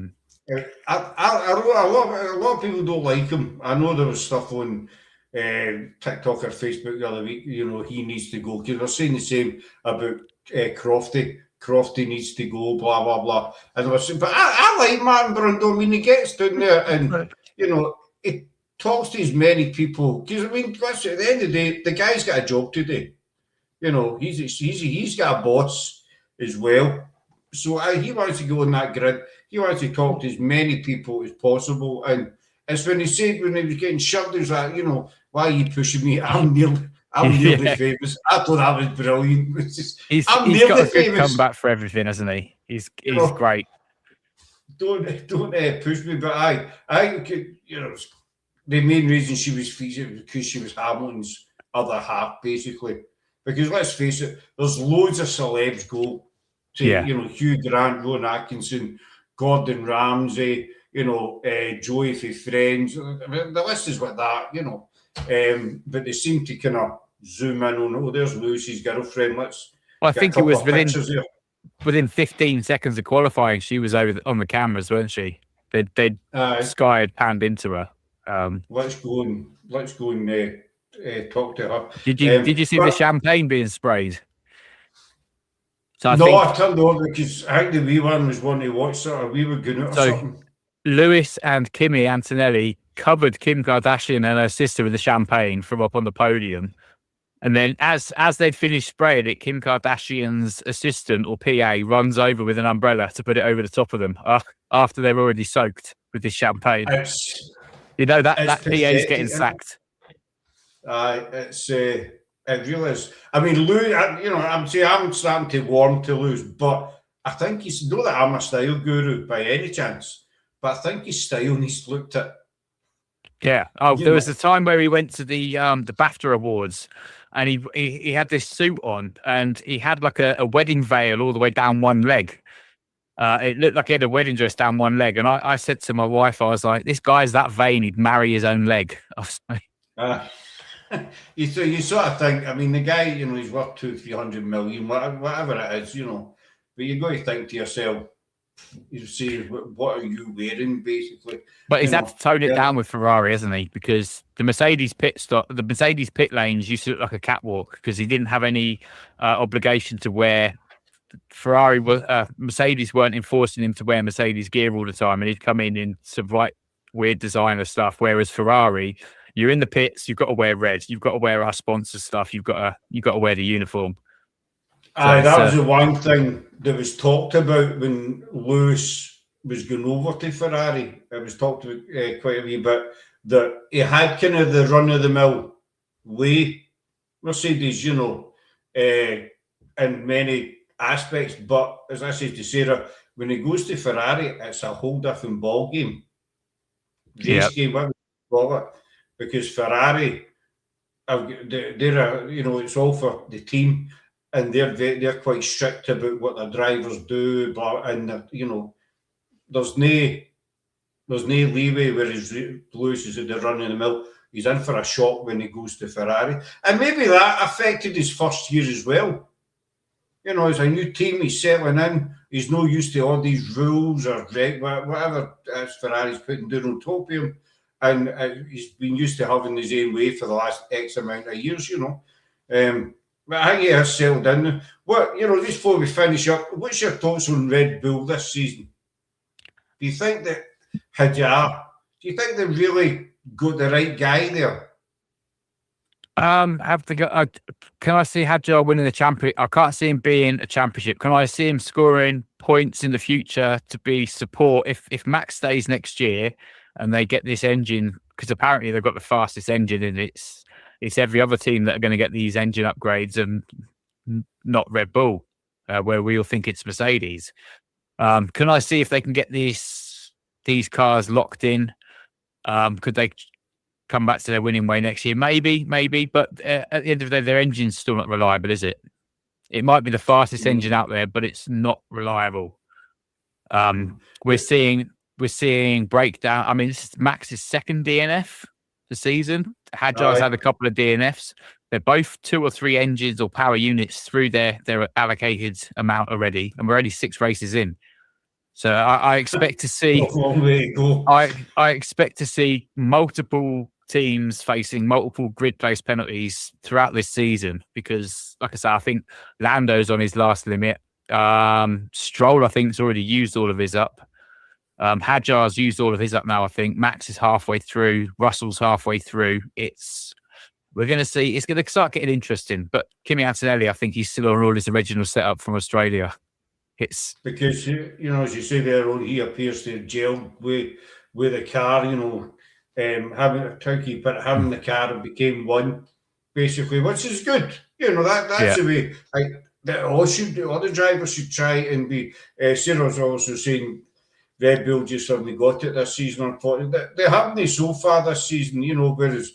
Speaker 1: lot of people don't like him. I know there was stuff on TikTok or Facebook the other week. You know, he needs to go because they're saying the same about Crofty. Crofty needs to go, blah blah blah. And I was saying, but I like Martin Brundle. I mean, he gets down there and you know he talks to as many people. Because I mean, at the end of the day, the guy's got a job to do. You know, he's got a boss as well. So he wants to go on that grid. He wants to talk to as many people as possible. And it's when he said when he was getting shoved, he was like, you know, why are you pushing me? I'm nearly famous. I thought that was brilliant.
Speaker 2: He's got a good comeback for everything, hasn't he? He's great.
Speaker 1: Don't push me, but I you know, the main reason she was featured was because she was Hamilton's other half, basically. Because let's face it, there's loads of celebs go to, you know, Hugh Grant, Rowan Atkinson, Gordon Ramsay, you know, Joey for Friends. The list is like that, you know. But they seem to kind of zoom in on, oh, there's Lewis's girlfriend. Well,
Speaker 2: I think it was within 15 seconds of qualifying, she was over on the cameras, weren't she? Sky had panned into her.
Speaker 1: Let's go and talk to her.
Speaker 2: Did you see the champagne being sprayed? So
Speaker 1: I turned on because I think the wee one was one to watch sort of we were going out or something.
Speaker 2: Lewis and Kimi Antonelli covered Kim Kardashian and her sister with the champagne from up on the podium. And then as they'd finished spraying it, Kim Kardashian's assistant or PA runs over with an umbrella to put it over the top of them after they're already soaked with this champagne. You know that PA is getting sacked.
Speaker 1: It really is. I mean, Lou, you know, I'm starting to warm to Lewis, but I think he's not that I'm a style guru by any chance, but I think his style needs looked at.
Speaker 2: Yeah. Oh, there was a time where he went to the BAFTA Awards, and he had this suit on, and he had like a wedding veil all the way down one leg. It looked like he had a wedding dress down one leg, and I said to my wife, I was like, "This guy's that vain, he'd marry his own leg."
Speaker 1: You sort of think, I mean, the guy, you know, he's worth 200-300 million, whatever it is, you know. But you've got to think to yourself, you see, what are you wearing, basically?
Speaker 2: But he's had to tone it down with Ferrari, hasn't he? Because the Mercedes pit lanes used to look like a catwalk because he didn't have any obligation to wear. Mercedes weren't enforcing him to wear Mercedes gear all the time, and he'd come in some right weird designer stuff. Whereas Ferrari, you're in the pits, you've got to wear red, you've got to wear our sponsor stuff, you've got to wear the uniform.
Speaker 1: That was the one thing that was talked about when Lewis was going over to Ferrari. It was talked about quite a wee bit that he had kind of the run of the mill way Mercedes, you know, in many aspects. But as I said to Sarah, when he goes to Ferrari, it's a whole different ball game. Race game, what we call it. Because Ferrari, they're you know, it's all for the team, and they're quite strict about what their drivers do, and you know, there's no leeway. Whereas Lewis is at the run of the mill, he's in for a shock when he goes to Ferrari, and maybe that affected his first year as well. You know, it's a new team, he's settling in, he's no used to all these rules or whatever Ferrari's putting down on top of him. And he's been used to having his own way for the last X amount of years, you know. But I think he has settled in. What, you know, just before we finish up, what's your thoughts on Red Bull this season? Do you think that do you think they really got the right guy there?
Speaker 2: Can I see Hadjar winning the championship? I can't see him being a championship. Can I see him scoring points in the future to be support if Max stays next year and they get this engine, because apparently they've got the fastest engine, and it's every other team that are going to get these engine upgrades and not Red Bull, where we all think it's Mercedes. Can I see if they can get these cars locked in? Could they come back to their winning way next year? Maybe, but at the end of the day, their engine's still not reliable, is it? It might be the fastest engine out there, but it's not reliable. We're seeing breakdown. I mean, this is Max's second DNF the season. Hadjar's had a couple of DNFs. They're both 2 or 3 engines or power units through their allocated amount already, and we're only 6 races in. So I expect to see. I expect to see multiple teams facing multiple grid place penalties throughout this season, because, like I say, I think Lando's on his last limit. Stroll, I think, has already used all of his up. Hadjar's used all of his up now. I think Max is halfway through. Russell's halfway through. We're going to see. It's going to start getting interesting. But Kimi Antonelli, I think he's still on all his original setup from Australia. It's
Speaker 1: because as you say there, he appears to have gelled with the car. Having the car became one, basically, which is good. That's the way. All the drivers should try and be. Sarah's also saying Red Bull just suddenly got it this season. Unfortunately, they haven't so far this season. Whereas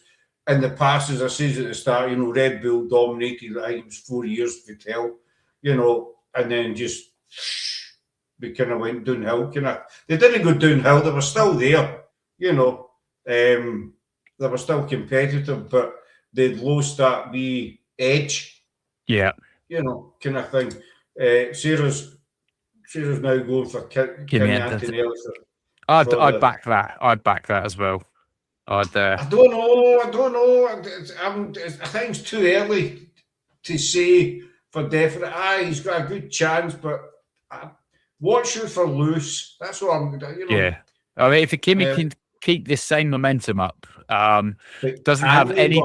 Speaker 1: in the past, as I said at the start, Red Bull dominated. I think it was 4 years to tell. And then just we kind of went downhill. They didn't go downhill. They were still there. They were still competitive, but they'd lost that wee edge.
Speaker 2: Yeah.
Speaker 1: Kind of thing. Sarah's now going for Kimi Antonelli.
Speaker 2: I'd back that. I'd back that as well. I
Speaker 1: don't know. I think it's too early to say for definite. He's got a good chance, but watch out for Lewis. That's what I'm.
Speaker 2: Yeah. I mean, if Kimi can keep this same momentum up, doesn't have any.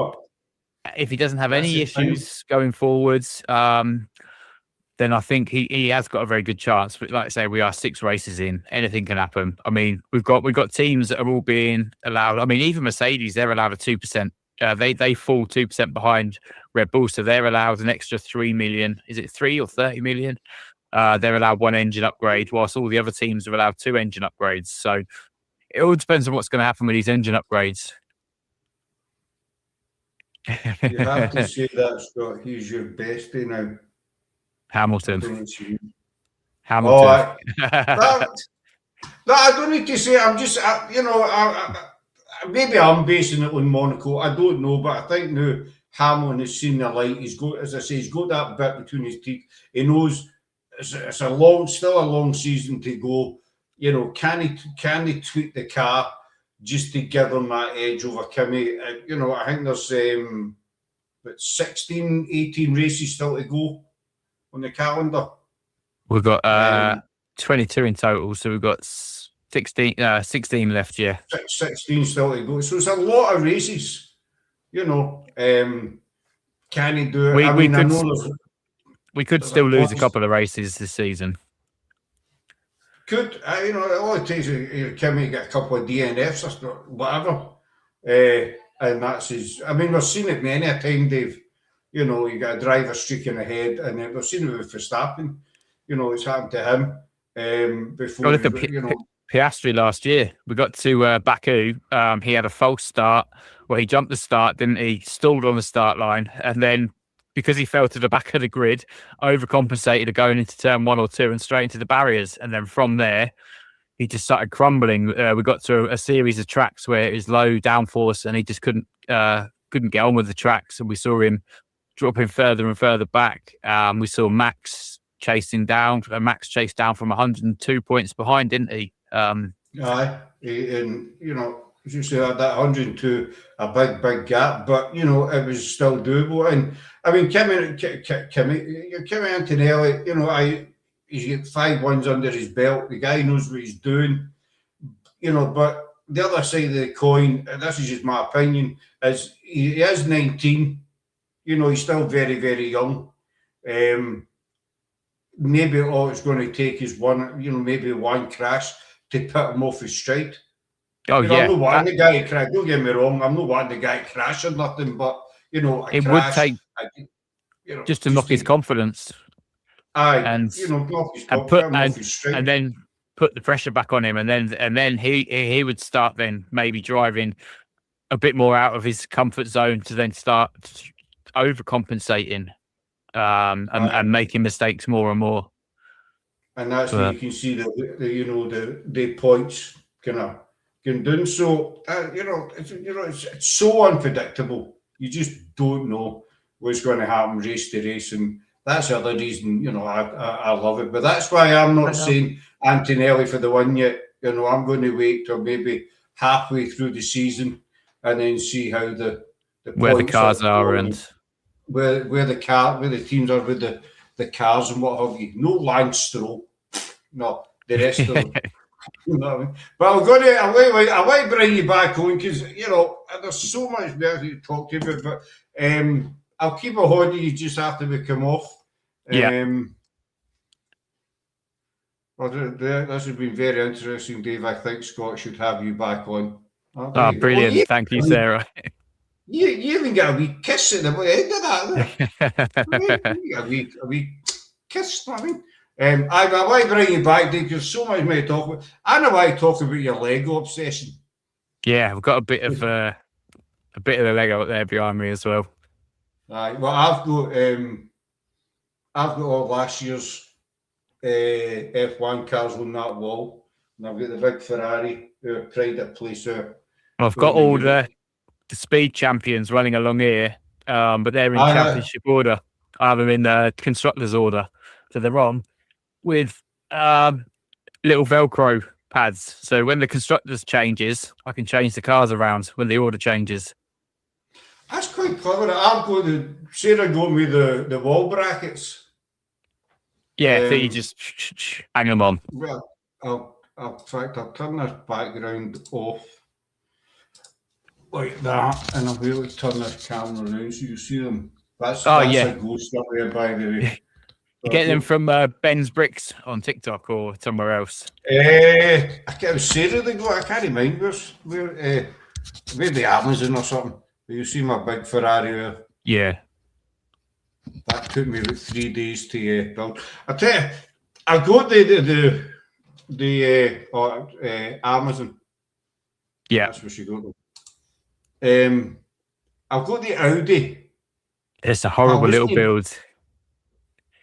Speaker 2: If he doesn't have any issues going forwards, then I think he has got a very good chance. But like I say, we are 6 races in. Anything can happen. I mean, we've got teams that are all being allowed. I mean, even Mercedes, they're allowed a 2%. They fall 2% behind Red Bull, so they're allowed an extra 3 million. Is it 3 or 30 million? They're allowed 1 engine upgrade, whilst all the other teams are allowed 2 engine upgrades. So it all depends on what's going to happen with these engine upgrades.
Speaker 1: You have to say that, Scott. He's your bestie now.
Speaker 2: Hamilton.
Speaker 1: No, I don't need to say. I'm just, maybe I'm basing it on Monaco. I don't know, but I think now Hamilton has seen the light. He's got, as I say, he's got that bit between his teeth. He knows it's still a long season to go. Can he tweak the car just to give him that edge over Kimi? I think there's 16, 18 races still to go on the calendar.
Speaker 2: We've got 22 in total, so we've got 16 left, yeah.
Speaker 1: 16 still to go. So it's a lot of races, Can he do it?
Speaker 2: We could still lose a couple of races this season.
Speaker 1: All it takes is Kimi get a couple of DNFs or whatever. And that's his. I mean, we've seen it many a time, Dave. You got a driver streaking ahead, and then we've seen it with Verstappen. It's happened to him before.
Speaker 2: Look at Piastri last year. We got to Baku. He had a false start. Well, he jumped the start, didn't he? Stalled on the start line, and then because he fell to the back of the grid, overcompensated going into turn 1 or 2 and straight into the barriers. And then from there, he just started crumbling. We got to a series of tracks where it was low downforce, and he just couldn't get on with the tracks. And we saw him dropping further and further back. We saw Max chasing down. Max chased down from 102 points behind, didn't he?
Speaker 1: Aye, and as you say, that 102, a big gap, but it was still doable. And I mean, Kimi Antonelli, he's got 5 wins under his belt. The guy knows what he's doing, But the other side of the coin, and this is just my opinion, is he is 19. He's still very, very young. maybe all it's going to take is one, maybe one crash to put him off his stride.
Speaker 2: Oh
Speaker 1: I'm
Speaker 2: yeah,
Speaker 1: not wanting the guy to crash. Don't get me wrong. I'm not wanting the guy to crash or nothing, but a
Speaker 2: it
Speaker 1: crash,
Speaker 2: would take just to knock his confidence.
Speaker 1: Aye,
Speaker 2: and
Speaker 1: knock his
Speaker 2: and put
Speaker 1: off his stride.
Speaker 2: and then put the pressure back on him, and then he would start then maybe driving a bit more out of his comfort zone to then start overcompensating and making mistakes more and more.
Speaker 1: And that's where you can see the points kind of going down. So it's so unpredictable. You just don't know what's going to happen race to race, and that's the other reason I love it. But that's why I'm not saying Antonelli for the win yet. I'm going to wait till maybe halfway through the season and then see how
Speaker 2: where the cars are and
Speaker 1: where the teams are with the cars and what have you. No Lance Stroll, no, the rest of them. You know what I mean? But I want to bring you back on because there's so much better to talk to you about. But I'll keep a hold of you just after we come off. Well, this has been very interesting, Dave. I think Scott should have you back on.
Speaker 2: Oh, brilliant! Thank you, Sarah.
Speaker 1: You even got a wee kiss at the end of that. You got a wee kiss. I mean, I want to bring you back, Dave, because so much more to talk about. And I want to talk about your Lego obsession.
Speaker 2: Yeah, we've got a bit of the Lego up there behind me as well.
Speaker 1: Right. Well, I've got all last year's F1 cars on that wall, and I've got the big Ferrari, pride of place.
Speaker 2: I've got all the speed champions running along here, but they're in championship order. I have them in the constructors order, so they're on with little Velcro pads. So when the constructors changes, I can change the cars around when the order changes.
Speaker 1: That's quite clever. Sarah got me the wall brackets.
Speaker 2: Yeah, so you just hang them on.
Speaker 1: Well, I'll turn this background off like that, and I'll be able to turn this camera around so you see them. That's a ghost up there, by the way.
Speaker 2: You get them from Ben's Bricks on TikTok or somewhere else?
Speaker 1: I can't say that they go. I can't remember where. Maybe Amazon or something. You see my big Ferrari there.
Speaker 2: Yeah.
Speaker 1: That took me about 3 days to build. I tell you, I got the Amazon.
Speaker 2: Yeah,
Speaker 1: that's where she got them. I've got the Audi.
Speaker 2: It's a horrible little build.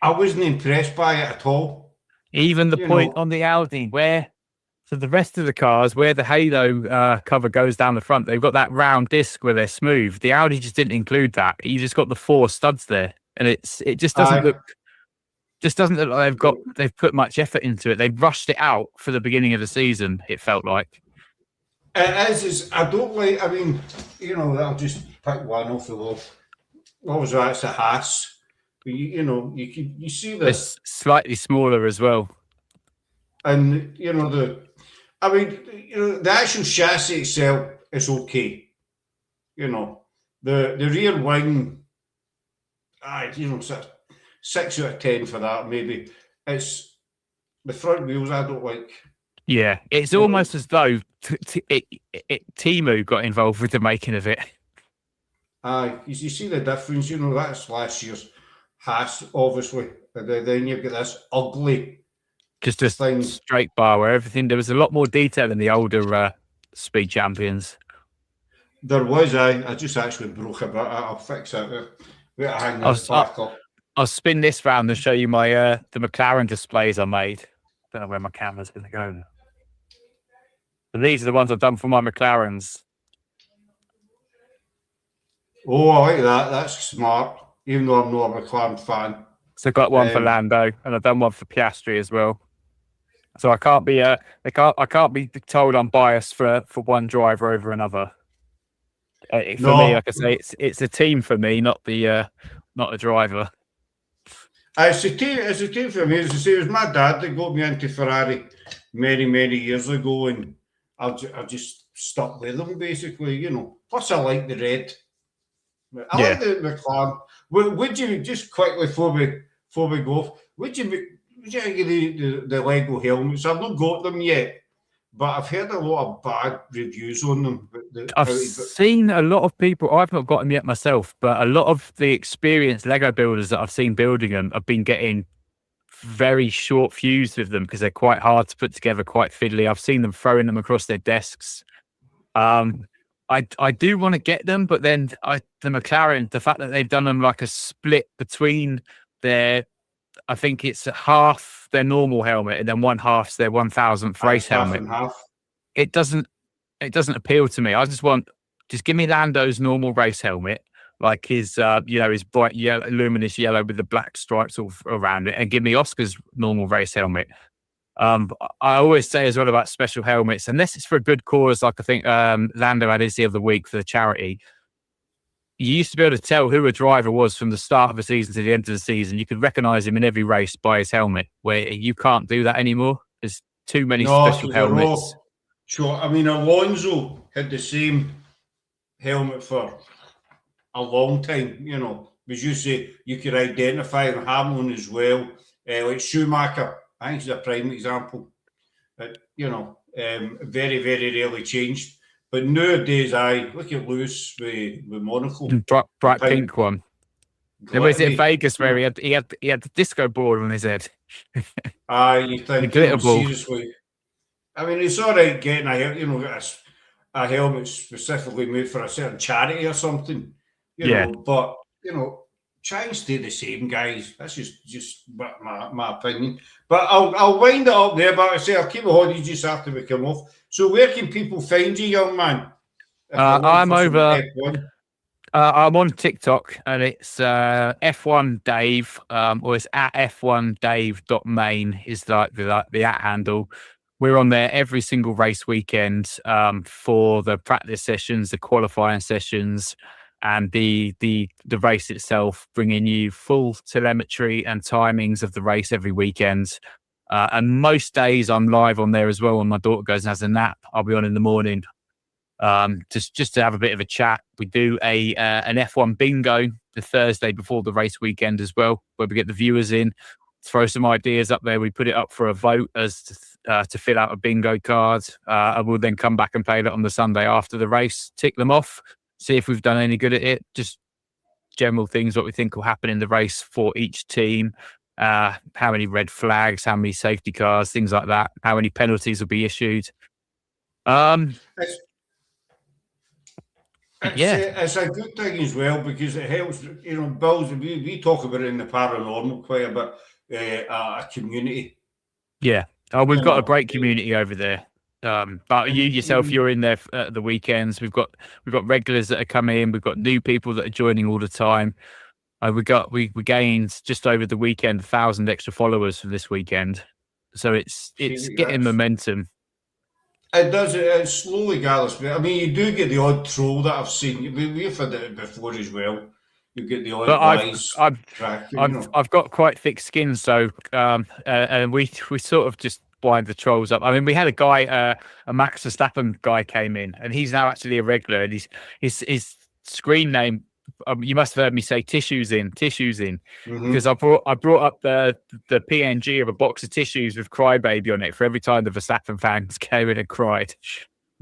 Speaker 1: I wasn't impressed by it at all.
Speaker 2: Even the point on the Audi so the rest of the cars where the halo cover goes down the front, they've got that round disc where they're smooth. The Audi just didn't include that. You just got the 4 studs there, and it just doesn't look like they've put much effort into it. They rushed it out for the beginning of the season. It felt like
Speaker 1: it is. I don't like. I mean, I'll just pick one off the wall. What was that? It's a Haas. But you see this
Speaker 2: slightly smaller as well,
Speaker 1: and the actual chassis itself is okay. The rear wing, 6 out of 10 for that. Maybe it's the front wheels I don't like.
Speaker 2: Yeah, it's almost as though Temu got involved with the making of it.
Speaker 1: You see the difference. That's last year's Haas, obviously. And then you've got this ugly.
Speaker 2: Just a straight bar where there was a lot more detail in the older speed champions.
Speaker 1: There was. I just actually broke a bit. I'll fix it.
Speaker 2: I'll spin this round and show you my the McLaren displays I made. Don't know where my camera's going to go now. But these are the ones I've done for my McLarens.
Speaker 1: Oh, I like that. That's smart. Even though I'm not a McLaren fan.
Speaker 2: So I got one for Lando, and I've done one for Piastri as well. So I can't be I can't be told I'm biased for one driver over another. For me, like I say, it's a team for me, not a driver.
Speaker 1: It's a team for me. As I say, it was my dad that got me into Ferrari many years ago, and I just stuck with them basically. Plus I like the red. I like the McLaren. Would you just quickly before we go off? Would you the Lego helmets. I've not got them yet, but I've heard a lot of bad reviews on them.
Speaker 2: I've seen a lot of people. I've not got them yet myself, but a lot of the experienced Lego builders that I've seen building them have been getting very short fused with them because they're quite hard to put together, quite fiddly. I've seen them throwing them across their desks. I do want to get them, but then the McLaren, the fact that they've done them like a split between their, I think it's half their normal helmet and then one half's their 1000th race helmet. It doesn't appeal to me. I just give me Lando's normal race helmet, like his his bright yellow, luminous yellow with the black stripes all around it, and give me Oscar's normal race helmet. I always say as well about special helmets, unless it's for a good cause, like I think Lando had his the other week for the charity. You used to be able to tell who a driver was from the start of the season to the end of the season. You could recognize him in every race by his helmet, where you can't do that anymore. There's too many special helmets.
Speaker 1: Sure. I mean, Alonso had the same helmet for a long time, you know. As you say, you could identify him, Hamlin as well. Like Schumacher, I think he's a prime example. Very, very rarely changed. But nowadays, look at Lewis with Monaco.
Speaker 2: Bright pink one. Was it Vegas where he had the disco ball on his head?
Speaker 1: You think seriously? I mean, it's all right getting a helmet specifically made for a certain charity or something, but try and stay the same, guys. That's just my opinion. But I'll wind it up there. But I say I'll keep it on just after we come off. So where can people find you, young man?
Speaker 2: I'm over. I'm on TikTok and it's F1 Dave, or it's at f1dave.main is like the at handle. We're on there every single race weekend for the practice sessions, the qualifying sessions, and the race itself, bringing you full telemetry and timings of the race every weekend. And most days I'm live on there as well. When my daughter goes and has a nap, I'll be on in the morning, just to have a bit of a chat. We do an F1 bingo the Thursday before the race weekend as well, where we get the viewers in, throw some ideas up there. We put it up for a vote as to fill out a bingo card. And we'll then come back and play it on the Sunday after the race, tick them off, see if we've done any good at it. Just general things, what we think will happen in the race for each team. How many red flags, how many safety cars, things like that. How many penalties will be issued.
Speaker 1: It's a good thing as well because it helps, builds. We talk about it in the paranormal quite a bit, a community.
Speaker 2: Yeah. Oh, we've got a great community over there. But you yourself, you're in there at the weekends. We've got regulars that are coming in. We've got new people that are joining all the time. We gained just over the weekend 1,000 extra followers for this weekend. So it's getting momentum.
Speaker 1: It does. It slowly gathers. I mean, you do get the odd troll that I've seen. We've had it before as well. You get the odd lies.
Speaker 2: I've got quite thick skin, so and we sort of just wind the trolls up. I mean, we had a guy, a Max Verstappen guy came in, and he's now actually a regular. And his screen name. You must have heard me say tissues in, because I brought up the PNG of a box of tissues with Crybaby on it for every time the Verstappen fans came in and cried.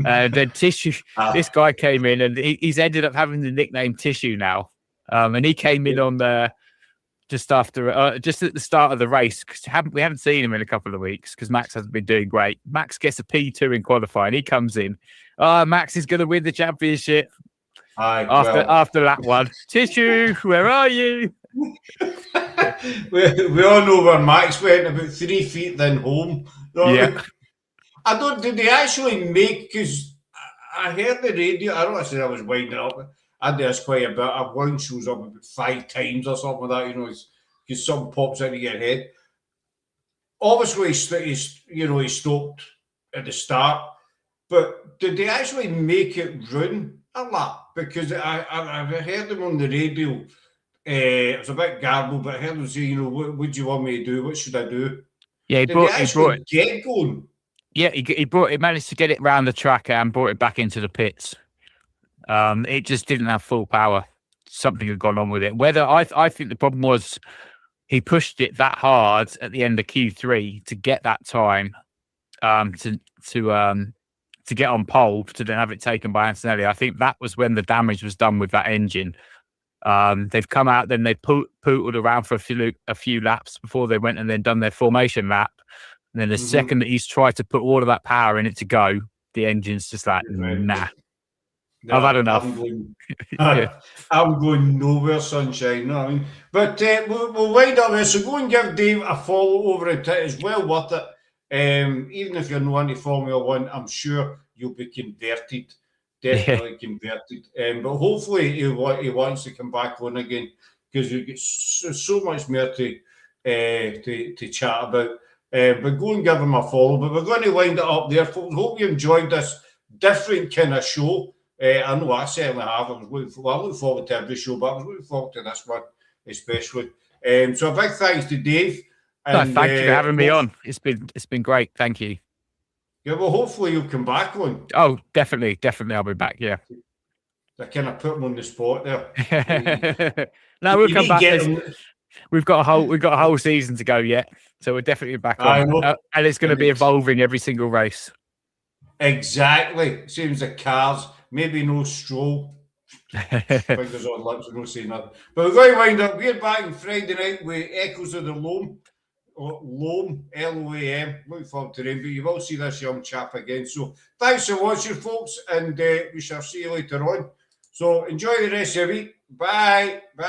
Speaker 2: And then Tissue, this guy came in and he's ended up having the nickname Tissue now. And he came in on just at the start of the race, because we haven't seen him in a couple of weeks because Max hasn't been doing great. Max gets a P2 in qualifying. He comes in. Max is going to win the championship. After that one, Tissue, where are you?
Speaker 1: we all know where Max went, about 3 feet then home.
Speaker 2: Yeah.
Speaker 1: Did they actually make, because I heard the radio, I don't know, I was winding up. I did this quite a bit. One shows up about 5 times or something like that, because something pops into your head. Obviously, he stopped at the start, but did they actually make it run a lap? Because I heard them on the radio. It was a bit garbled, but I heard them say, what do you want me to do? What should I do?
Speaker 2: Yeah, he brought it.
Speaker 1: Get going.
Speaker 2: Yeah, he managed to get it round the track and brought it back into the pits. It just didn't have full power. Something had gone on with it. Whether I think the problem was he pushed it that hard at the end of Q3 to get that time, to get on pole, to then have it taken by Antonelli. I think that was when the damage was done with that engine. They've come out, then they pootled around for a few laps before they went and then done their formation lap. And then the second that he's tried to put all of that power in it to go, the engine's just like, nah. No, I've had enough.
Speaker 1: I'm going nowhere, sunshine. No, I mean, but we'll wind up there. So go and give Dave a follow over it. It's well worth it. Even if you're not into Formula One, I'm sure you'll be converted. Definitely converted. But hopefully he wants to come back on again, because you get so much more to chat about. But go and give him a follow. But we're going to wind it up there, folks. Hope you enjoyed this different kind of show. I know I certainly have. I look forward to every show, but I was looking forward to this one especially. So a big thanks to Dave.
Speaker 2: And, thank you for having me on. It's been great. Thank you.
Speaker 1: Yeah, well, hopefully you'll come back on.
Speaker 2: Oh, definitely, I'll be back. Yeah.
Speaker 1: I kind of put him on the spot there.
Speaker 2: No, we'll come back. We've got a whole season to go yet, so we're definitely back on, and it's going to be evolving every single race.
Speaker 1: Exactly. Same as the cars. Maybe no Stroll. Fingers on lips, we're not saying nothing. But we're going to wind up. We're back on Friday night with Echoes of the Loam. Loam, Loam. Looking forward to them. But you will see this young chap again. So thanks for watching, folks, and we shall see you later on. So enjoy the rest of your week. Bye. Bye.